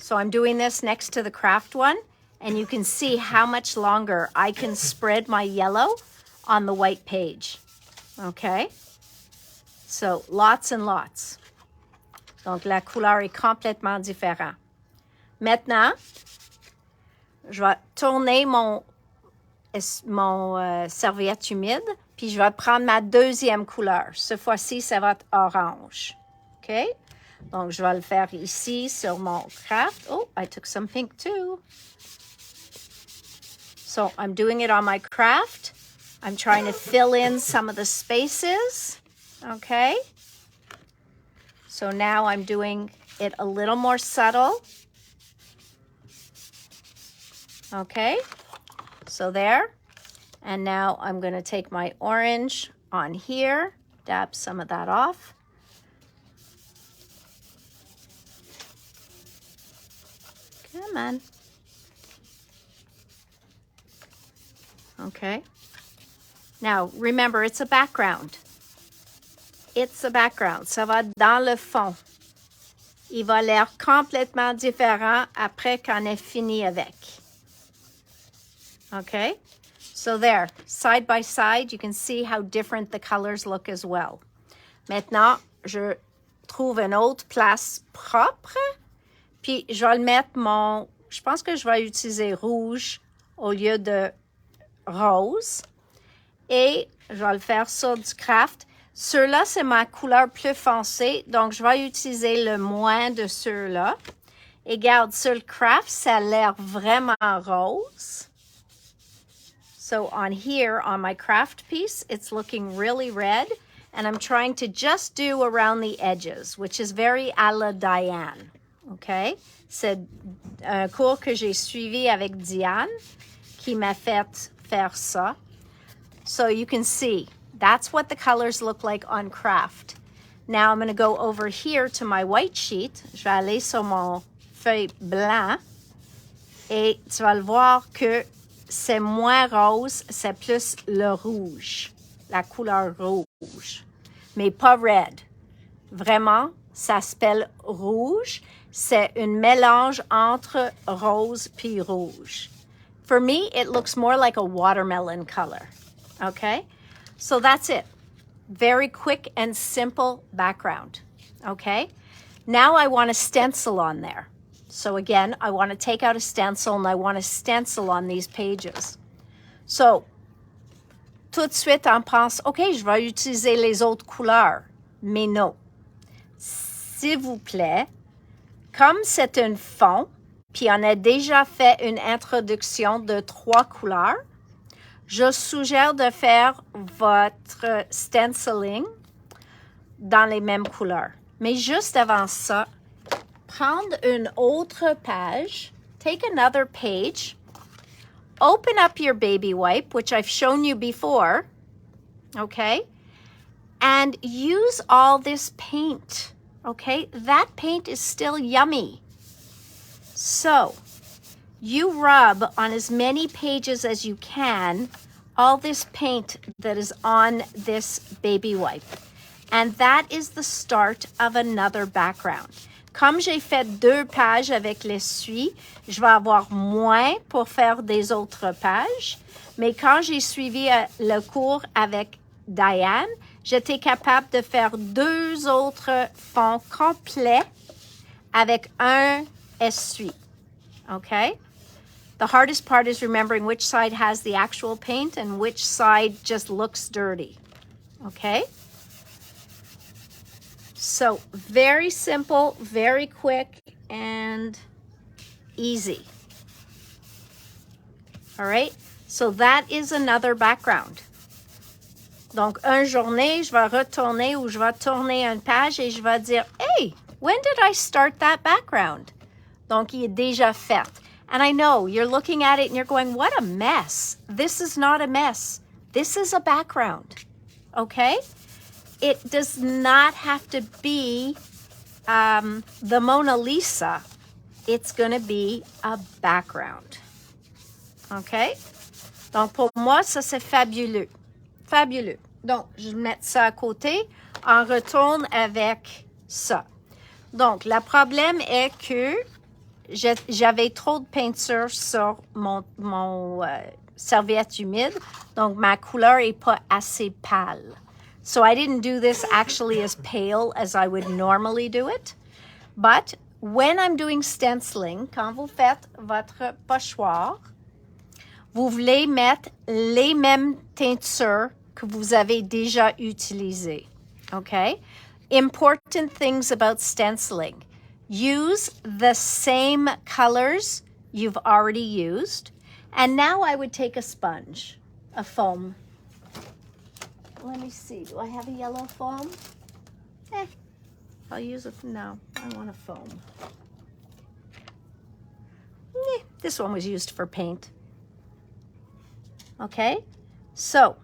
So I'm doing this next to the craft one, and you can see how much longer I can spread my yellow on the white page. Okay? So, lots and lots. Donc, la couleur est complètement différente. Maintenant, je vais tourner mon serviette humide, puis je vais prendre ma deuxième couleur. Cette fois-ci, ça va être orange. OK? Donc, je vais le faire ici sur mon craft. Oh, I took some pink too. So, I'm doing it on my craft. I'm trying to fill in some of the spaces, okay? So now I'm doing it a little more subtle. Okay, so there. And now I'm going to take my orange on here, dab some of that off. Come on. Okay. Now, remember, it's a background. It's a background. Ça va dans le fond. Il va l'air complètement différent après qu'on ait fini avec. Okay? So there, side by side, you can see how different the colors look as well. Maintenant, je trouve une autre place propre. Puis, je vais le mettre je pense que je vais utiliser rouge au lieu de rose. Et je vais le faire sur du craft. Ceux-là, c'est ma couleur plus foncée, donc je vais utiliser le moins de ceux-là. Et regarde, sur le craft, ça a l'air vraiment rose. So on here, on my craft piece, it's looking really red. And I'm trying to just do around the edges, which is very à la Diane. OK? C'est un cours que j'ai suivi avec Diane qui m'a fait faire ça. So you can see, that's what the colors look like on craft. Now I'm going to go over here to my white sheet. Je vais aller sur mon feuille blanc. Et tu vas le voir que c'est moins rose, c'est plus le rouge. La couleur rouge. Mais pas red. Vraiment, ça s'appelle rouge. C'est un mélange entre rose puis rouge. For me, it looks more like a watermelon color. Okay, so that's it. Very quick and simple background. Okay, now I want a stencil on there. So again, I want to take out a stencil and I want a stencil on these pages. So, tout de suite, on pense, OK, je vais utiliser les autres couleurs. Mais non. S'il vous plaît, comme c'est un fond, puis on a déjà fait une introduction de 3 couleurs, je suggère de faire votre stenciling dans les mêmes couleurs. Mais juste avant ça, prendre une autre page, take another page, open up your baby wipe, which I've shown you before, okay? And use all this paint, okay? That paint is still yummy. So you rub on as many pages as you can all this paint that is on this baby wipe. And that is the start of another background. Comme j'ai fait 2 pages avec l'essuie, je vais avoir moins pour faire des autres pages. Mais quand j'ai suivi le cours avec Diane, j'étais capable de faire 2 autres fonds complets avec un essuie. Okay? The hardest part is remembering which side has the actual paint and which side just looks dirty. Okay? So very simple, very quick, and easy. All right? So that is another background. Donc, une journée, je vais retourner ou je vais tourner une page et je vais dire, hey, when did I start that background? Donc, il est déjà fait. And I know you're looking at it and you're going, what a mess. This is not a mess. This is a background. Okay? It does not have to be the Mona Lisa. It's going to be a background. OK? Donc, pour moi, ça, c'est fabuleux. Fabuleux. Donc, je vais mettre ça à côté. On retourne avec ça. Donc, le problème est que j'avais trop de peinture sur mon serviette humide. Donc, ma couleur n'est pas assez pâle. So I didn't do this actually as pale as I would normally do it. But when I'm doing stenciling, quand vous faites votre pochoir, vous voulez mettre les mêmes teintures que vous avez déjà utilisées. Okay? Important things about stenciling. Use the same colors you've already used. And now I would take a sponge, a foam. Let me see. Do I have a yellow foam? I'll use it. No, I want a foam. This one was used for paint. Okay? So,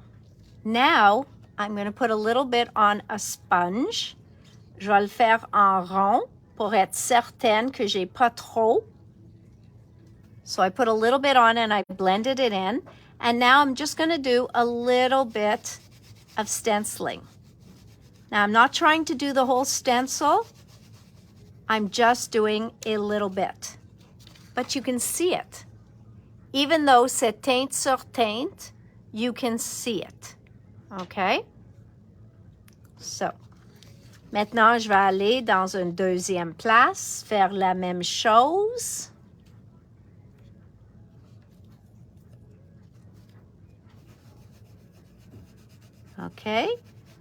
now I'm going to put a little bit on a sponge. Je vais le faire en rond pour être certaine que j'ai pas trop. So I put a little bit on and I blended it in. And now I'm just going to do a little bit of stenciling. Now, I'm not trying to do the whole stencil. I'm just doing a little bit. But you can see it. Even though c'est teinte sur teinte, you can see it. Okay? So, maintenant, je vais aller dans une deuxième place, faire la même chose. OK?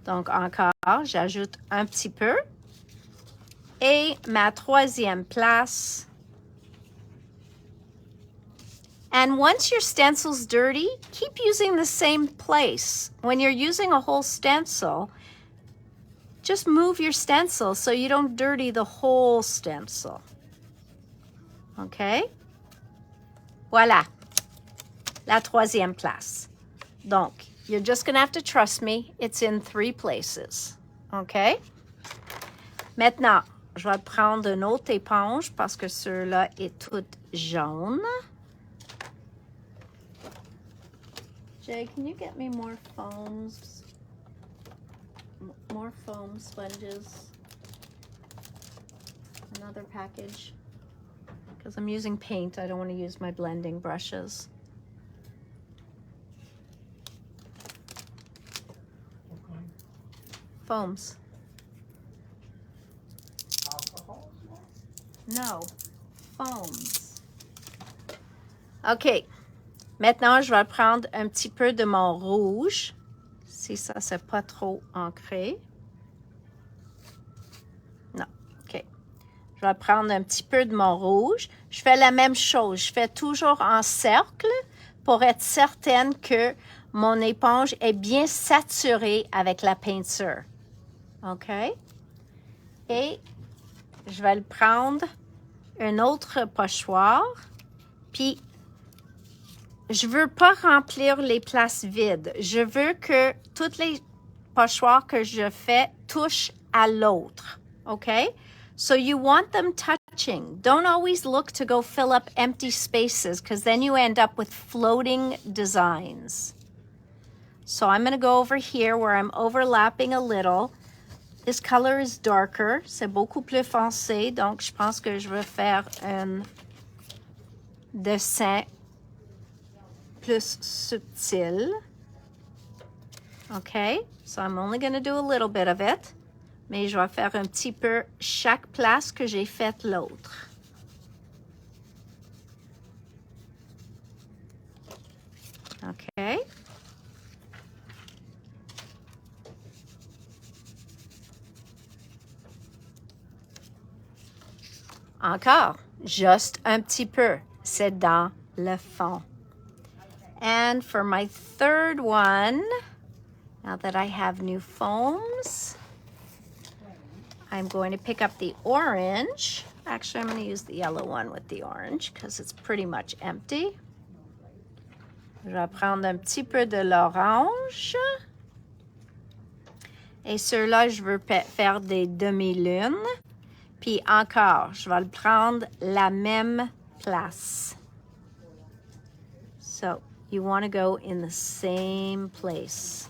Donc, encore, j'ajoute un petit peu. Et ma troisième place. And once your stencil's dirty, keep using the same place. When you're using a whole stencil, just move your stencil so you don't dirty the whole stencil. OK? Voilà. La troisième place. Donc, you're just going to have to trust me. It's in 3 places. OK? Maintenant, je vais prendre une autre éponge parce que celle-là est toute jaune. Jay, can you get me more foams? More foam sponges? Another package? Because I'm using paint. I don't want to use my blending brushes. Foams.
Alcohol?
No, foams. OK. Maintenant, je vais prendre un petit peu de mon rouge. Si ça, c'est pas trop ancré. Non, OK. Je vais prendre un petit peu de mon rouge. Je fais la même chose. Je fais toujours en cercle pour être certaine que mon éponge est bien saturée avec la peinture. OK? Et je vais le prendre un autre pochoir. Puis, je veux pas remplir les places vides. Je veux que toutes les pochoirs que je fais touchent à l'autre. Okay? So you want them touching. Don't always look to go fill up empty spaces because then you end up with floating designs. So I'm going to go over here where I'm overlapping a little. This color is darker. C'est beaucoup plus foncé. Donc, je pense que je vais faire un dessin plus subtil. Okay? So I'm only going to do a little bit of it. Mais je vais faire un petit peu chaque place que j'ai faite l'autre. OK? Encore, juste un petit peu. C'est dans le fond. And for my third one, now that I have new foams, I'm going to pick up the orange. Actually, I'm going to use the yellow one with the orange because it's pretty much empty. Je vais prendre un petit peu de l'orange. Et ceux-là, je veux faire des demi-lunes. Puis encore, je vais le prendre la même place. So, you want to go in the same place.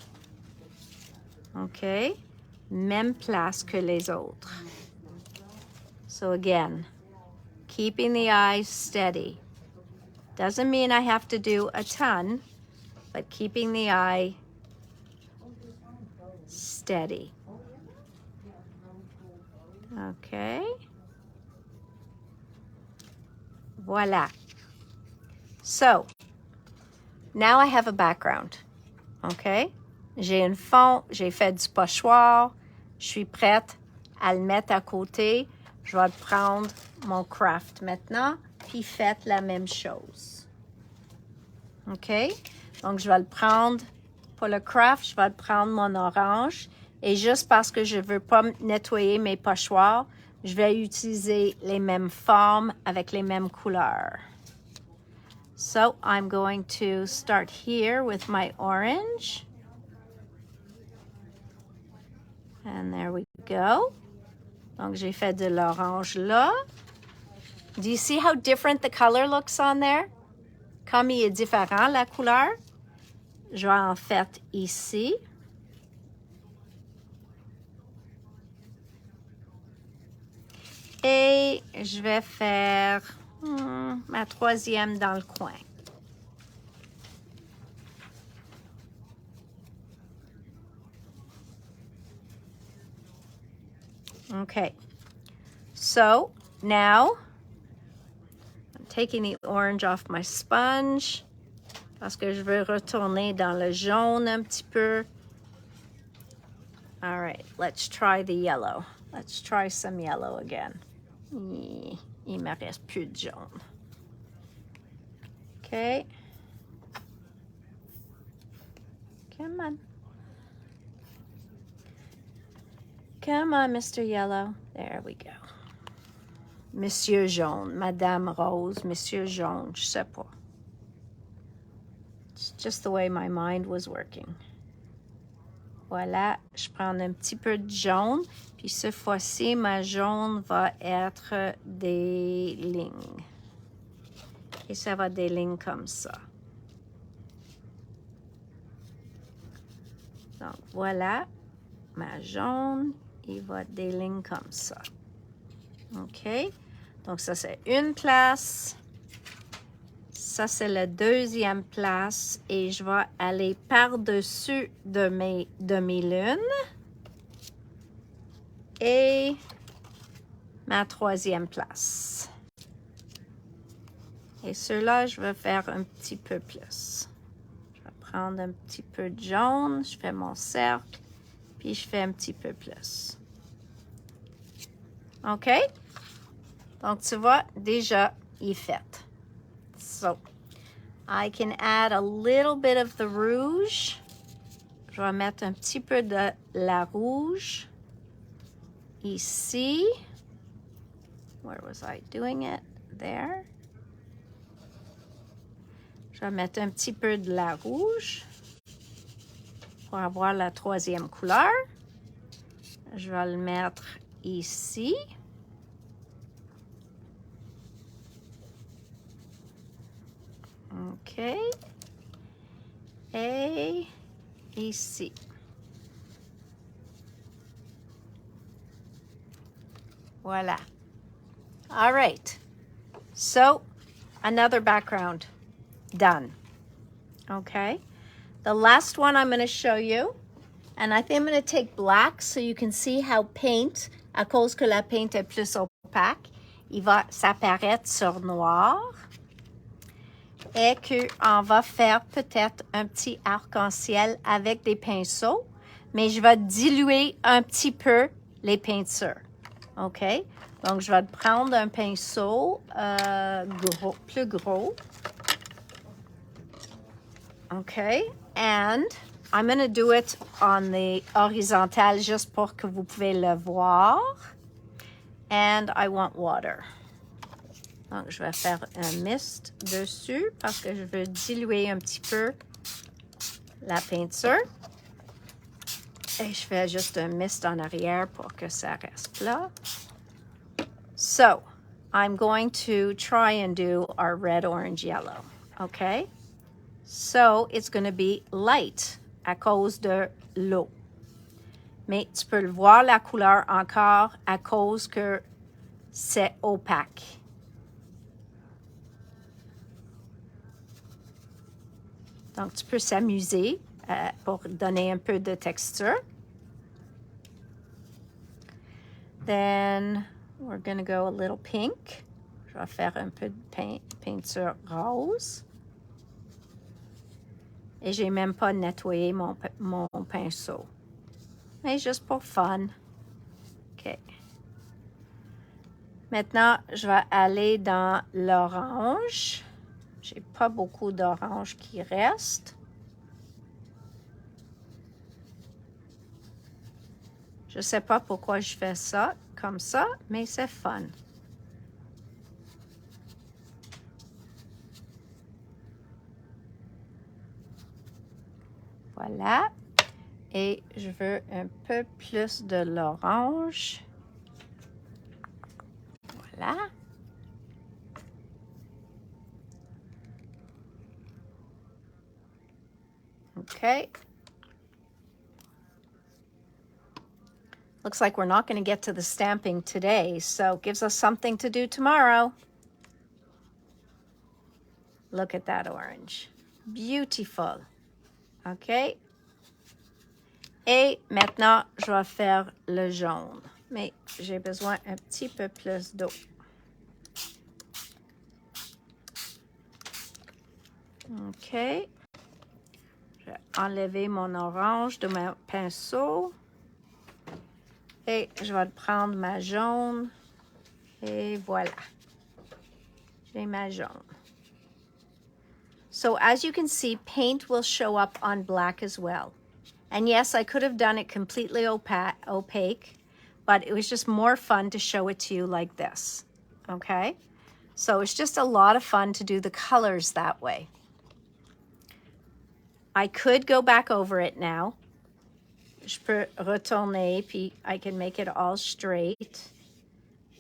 OK? Même place que les autres. So again, keeping the eyes steady. Doesn't mean I have to do a ton, but keeping the eye steady. Okay. Voila. So, now I have a background. Okay? J'ai un fond, j'ai fait du pochoir, je suis prête à le mettre à côté. Je vais prendre mon craft maintenant, puis faites la même chose. OK? Donc, je vais le prendre, pour le craft, je vais prendre mon orange. Et juste parce que je ne veux pas nettoyer mes pochoirs, je vais utiliser les mêmes formes avec les mêmes couleurs. So, I'm going to start here with my orange. And there we go. Donc, j'ai fait de l'orange là. Do you see how different the color looks on there? Comme il est différent, la couleur. Je vais en faire ici. Et je vais faire ma troisième dans le coin. Okay. So, now, I'm taking the orange off my sponge parce que je veux retourner dans le jaune un petit peu. All right, let's try the yellow. Let's try some yellow again. Il me reste plus de jaune. Okay. Come on. Come on, Mr. Yellow. There we go. Monsieur Jaune, Madame Rose, Monsieur Jaune, je sais pas. It's just the way my mind was working. Voilà, je prends un petit peu de jaune, puis cette fois-ci, ma jaune va être des lignes. Et ça va des lignes comme ça. Donc, voilà, ma jaune, il va des lignes comme ça. OK? Donc, ça, c'est une place. Ça, c'est la deuxième place. Et je vais aller par-dessus de mes demi-lunes. Et ma troisième place. Et ceux-là, je vais faire un petit peu plus. Je vais prendre un petit peu de jaune. Je fais mon cercle. Puis, je fais un petit peu plus. OK? Donc, tu vois, déjà, il est fait. So, I can add a little bit of the rouge. Je vais mettre un petit peu de la rouge ici. Where was I doing it? There. Je vais mettre un petit peu de la rouge pour avoir la troisième couleur. Je vais le mettre ici. OK. Et ici. Voilà. All right. So, another background done. Okay. The last one I'm going to show you, and I think I'm going to take black so you can see how paint, à cause que la paint est plus opaque, il va s'apparaître sur noir. Et qu'on va faire peut-être un petit arc-en-ciel avec des pinceaux, mais je vais diluer un petit peu les peintures. OK? Donc, je vais prendre un pinceau plus gros. OK? And I'm going to do it on the horizontal juste pour que vous pouvez le voir. And I want water. Donc, je vais faire un mist dessus parce que je veux diluer un petit peu la peinture. Et je fais juste un mist en arrière pour que ça reste là. So, I'm going to try and do our red, orange, yellow. Okay? So, it's going to be light à cause de l'eau. Mais tu peux le voir la couleur encore à cause que c'est opaque. Donc, tu peux s'amuser pour donner un peu de texture. Then, we're going to go a little pink. Je vais faire un peu de peinture rose. Et je n'ai même pas nettoyé mon pinceau. Mais juste pour fun. OK. Maintenant, je vais aller dans l'orange. J'ai pas beaucoup d'orange qui reste. Je sais pas pourquoi je fais ça comme ça, mais c'est fun. Voilà. Et je veux un peu plus de l'orange. Voilà. Okay. Looks like we're not going to get to the stamping today, so it gives us something to do tomorrow. Look at that orange. Beautiful. OK. Et maintenant, je vais faire le jaune. Mais j'ai besoin un petit peu plus d'eau. OK. Je vais enlever mon orange de mon pinceau. Et je vais prendre ma jaune. Et voilà. J'ai ma jaune. So as you can see, paint will show up on black as well. And yes, I could have done it completely opaque, but it was just more fun to show it to you like this. Okay? So it's just a lot of fun to do the colors that way. I could go back over it now. Je peux retourner, puis I can make it all straight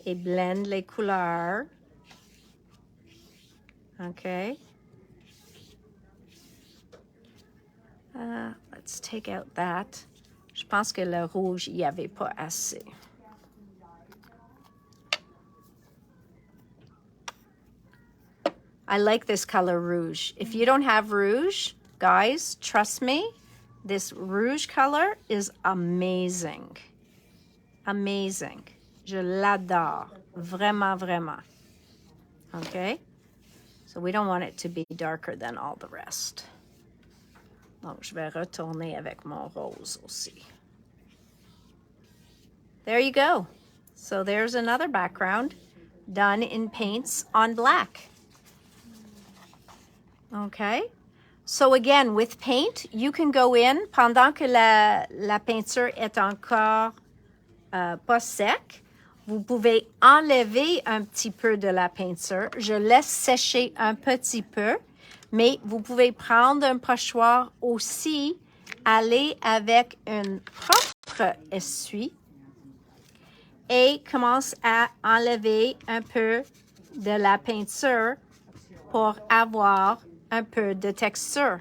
et blend les couleurs. Okay. Let's take out that. Je pense que le rouge, il n'y avait pas assez. I like this color rouge. If you don't have rouge, guys, trust me, this rouge color is amazing. Amazing. Je l'adore. Vraiment, vraiment. Okay? So we don't want it to be darker than all the rest. Donc, je vais retourner avec mon rose aussi. There you go. So there's another background done in paints on black. Okay? So again, with paint, you can go in, pendant que la peinture est encore pas sec, vous pouvez enlever un petit peu de la peinture. Je laisse sécher un petit peu Mais vous pouvez prendre un pochoir aussi, aller avec un propre essuie et commence à enlever un peu de la peinture pour avoir un peu de texture.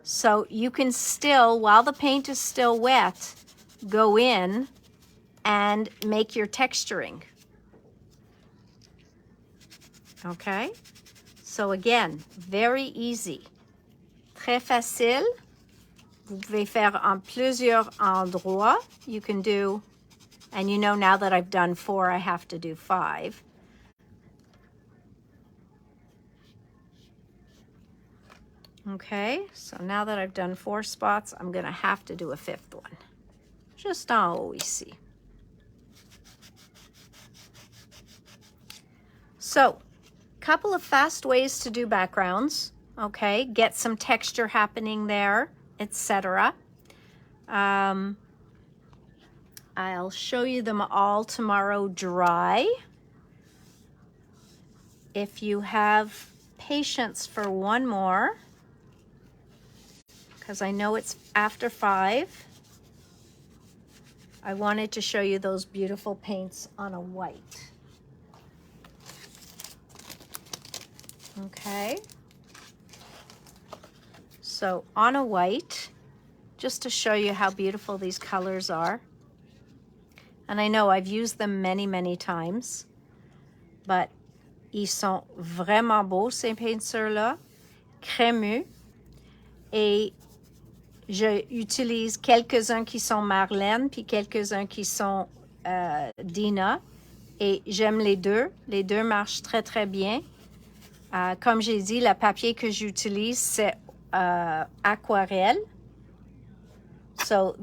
So you can still, while the paint is still wet, go in and make your texturing. Okay? So again, very easy. Très facile. Vous pouvez faire en plusieurs endroits. You can do, and you know now that I've done 4, I have to do 5. Okay, so now that I've done 4 spots, I'm going to have to do a 5th one. Just en haut ici. So, couple of fast ways to do backgrounds. Okay, get some texture happening there, etc. I'll show you them all tomorrow dry. If you have patience for one more, because I know it's after 5, I wanted to show you those beautiful paints on a white. Okay. So on a white, just to show you how beautiful these colors are. And I know I've used them many, many times, but ils sont vraiment beaux, ces peintures-là, crémeux. Et j'utilise quelques-uns qui sont Marlène, puis quelques-uns qui sont Dina. Et j'aime les deux. Les deux marchent très, très bien. Comme j'ai dit, le papier que j'utilise, c'est aquarelle. So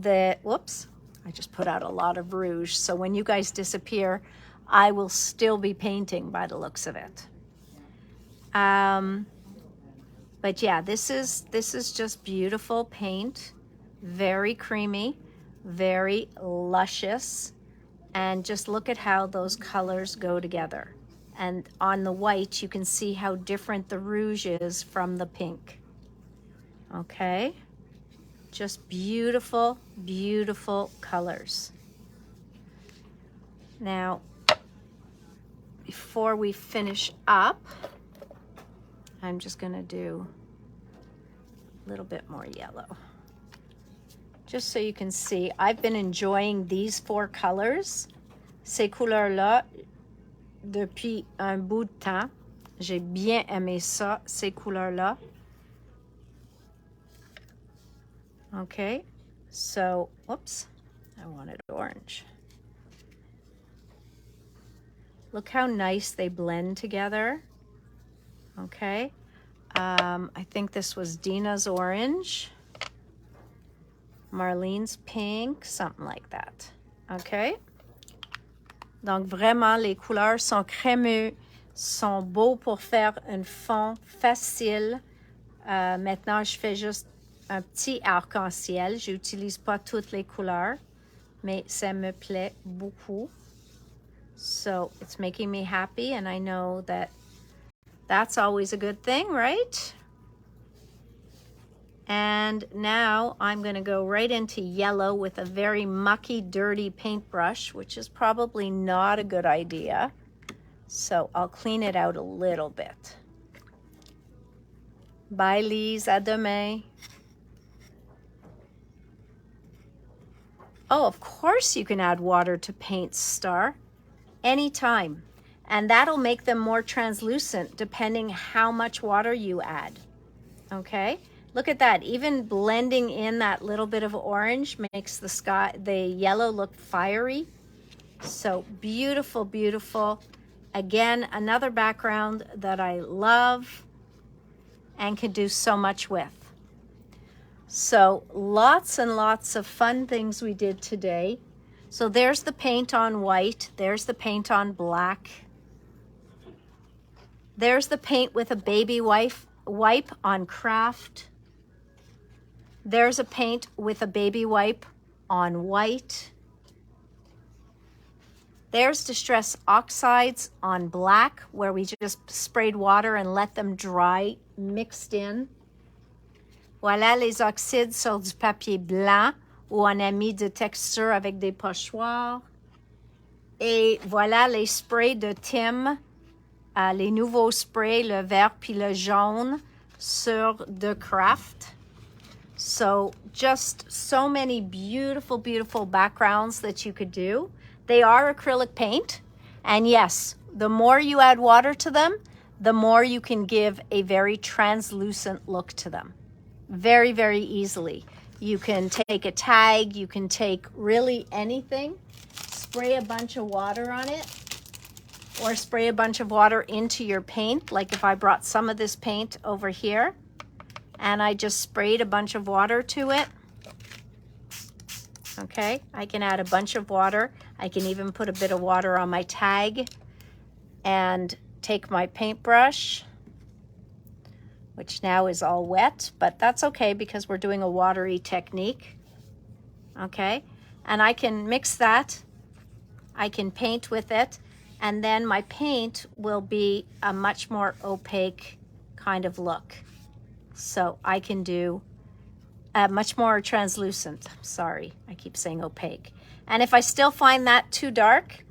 whoops, I just put out a lot of rouge. So when you guys disappear, I will still be painting by the looks of it. But yeah, this is just beautiful paint, very creamy, very luscious, and just look at how those colors go together. And on the white, you can see how different the rouge is from the pink. Okay? Just beautiful, beautiful colors. Now, before we finish up, I'm just going to do a little bit more yellow. Just so you can see, I've been enjoying these 4 colors. Ces couleurs-là, depuis un bout de temps. J'ai bien aimé ça, ces couleurs-là. Okay, so, whoops, I wanted orange. Look how nice they blend together. Okay, I think this was Dina's orange, Marlene's pink, something like that. Okay. Donc vraiment, les couleurs sont crémeux, sont beaux pour faire un fond facile. Maintenant, je fais juste un petit arc-en-ciel. Je n'utilise pas toutes les couleurs, mais ça me plaît beaucoup. So it's making me happy, and I know that that's always a good thing, right? And now I'm going to go right into yellow with a very mucky, dirty paintbrush, which is probably not a good idea. So I'll clean it out a little bit. Bye, Lise. À demain. Oh, of course you can add water to paints, Star. Anytime. And that'll make them more translucent depending how much water you add. Okay? Look at that. Even blending in that little bit of orange makes the yellow look fiery. So beautiful, beautiful. Again, another background that I love and can do so much with. So lots and lots of fun things we did today. So there's the paint on white. There's the paint on black. There's the paint with a baby wipe on craft. There's a paint with a baby wipe on white. There's Distress Oxides on black, where we just sprayed water and let them dry mixed in. Voilà les oxydes sur du papier blanc où on a mis de texture avec des pochoirs. Et voilà les sprays de Tim, les nouveaux sprays, le vert puis le jaune sur The Craft. So just so many beautiful, beautiful backgrounds that you could do. They are acrylic paint. And yes, the more you add water to them, the more you can give a very translucent look to them. Very, very easily. You can take a tag, you can take really anything, spray a bunch of water on it, or spray a bunch of water into your paint. Like if I brought some of this paint over here, and I just sprayed a bunch of water to it. Okay, I can add a bunch of water. I can even put a bit of water on my tag and take my paintbrush, which now is all wet, but that's okay because we're doing a watery technique. Okay, and I can mix that. I can paint with it, and then my paint will be a much more opaque kind of look. So I can do much more translucent. Sorry, I keep saying opaque. And if I still find that too dark,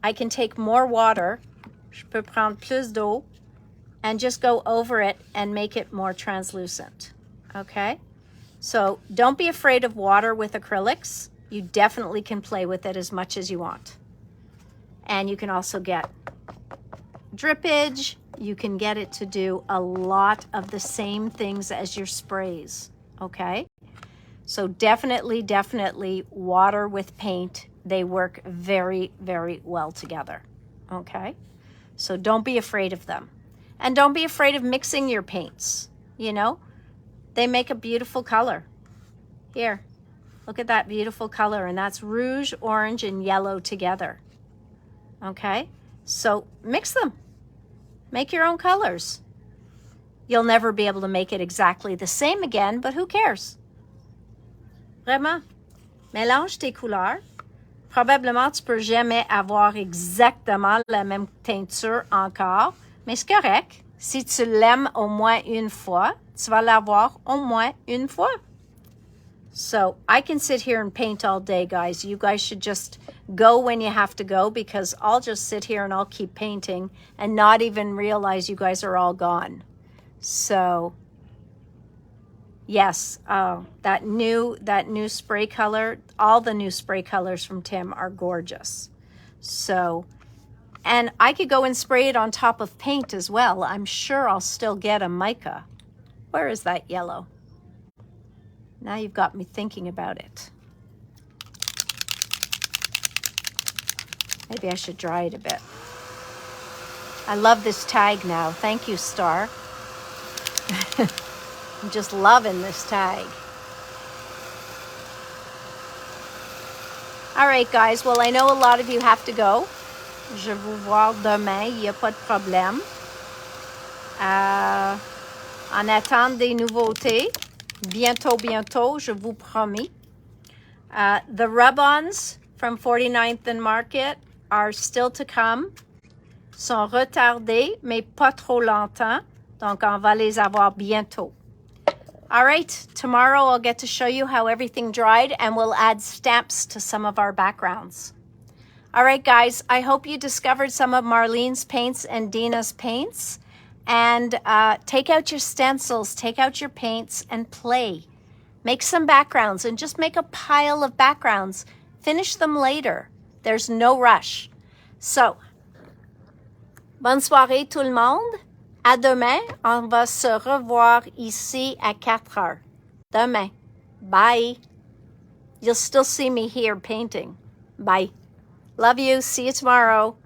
I can take more water. Je peux prendre plus d'eau and just go over it and make it more translucent. Okay? So don't be afraid of water with acrylics. You definitely can play with it as much as you want. And you can also get drippage. You can get it to do a lot of the same things as your sprays, okay? So definitely, definitely water with paint. They work very, very well together, okay? So don't be afraid of them. And don't be afraid of mixing your paints, you know? They make a beautiful color. Here, look at that beautiful color, and that's rouge, orange, and yellow together, okay? So mix them. Make your own colors. You'll never be able to make it exactly the same again, but who cares? Vraiment. Mélange tes couleurs. Probablement, tu peux jamais avoir exactement la même teinture encore, mais c'est correct. Si tu l'aimes au moins une fois, tu vas l'avoir au moins une fois. So I can sit here and paint all day, guys. You guys should just go when you have to go, because I'll just sit here and I'll keep painting and not even realize you guys are all gone. So yes, that new spray color, all the new spray colors from Tim are gorgeous. So, and I could go and spray it on top of paint as well. I'm sure I'll still get a mica. Where is that yellow? Now you've got me thinking about it. Maybe I should dry it a bit. I love this tag now. Thank you, Star. I'm just loving this tag. All right, guys. Well, I know a lot of you have to go. Je vous vois demain. Il n'y a pas de problème. En attente des nouveautés. Bientôt, bientôt, je vous promets. The rub-ons from 49th and Market are still to come. Sont retardés, mais pas trop longtemps. Donc, on va les avoir bientôt. All right, tomorrow I'll get to show you how everything dried, and we'll add stamps to some of our backgrounds. All right, guys, I hope you discovered some of Marlene's paints and Dina's paints. And take out your stencils, take out your paints, and play. Make some backgrounds, and just make a pile of backgrounds. Finish them later. There's no rush. So, bonne soirée tout le monde. À demain, on va se revoir ici à 4 heures. Demain. Bye. You'll still see me here painting. Bye. Love you. See you tomorrow.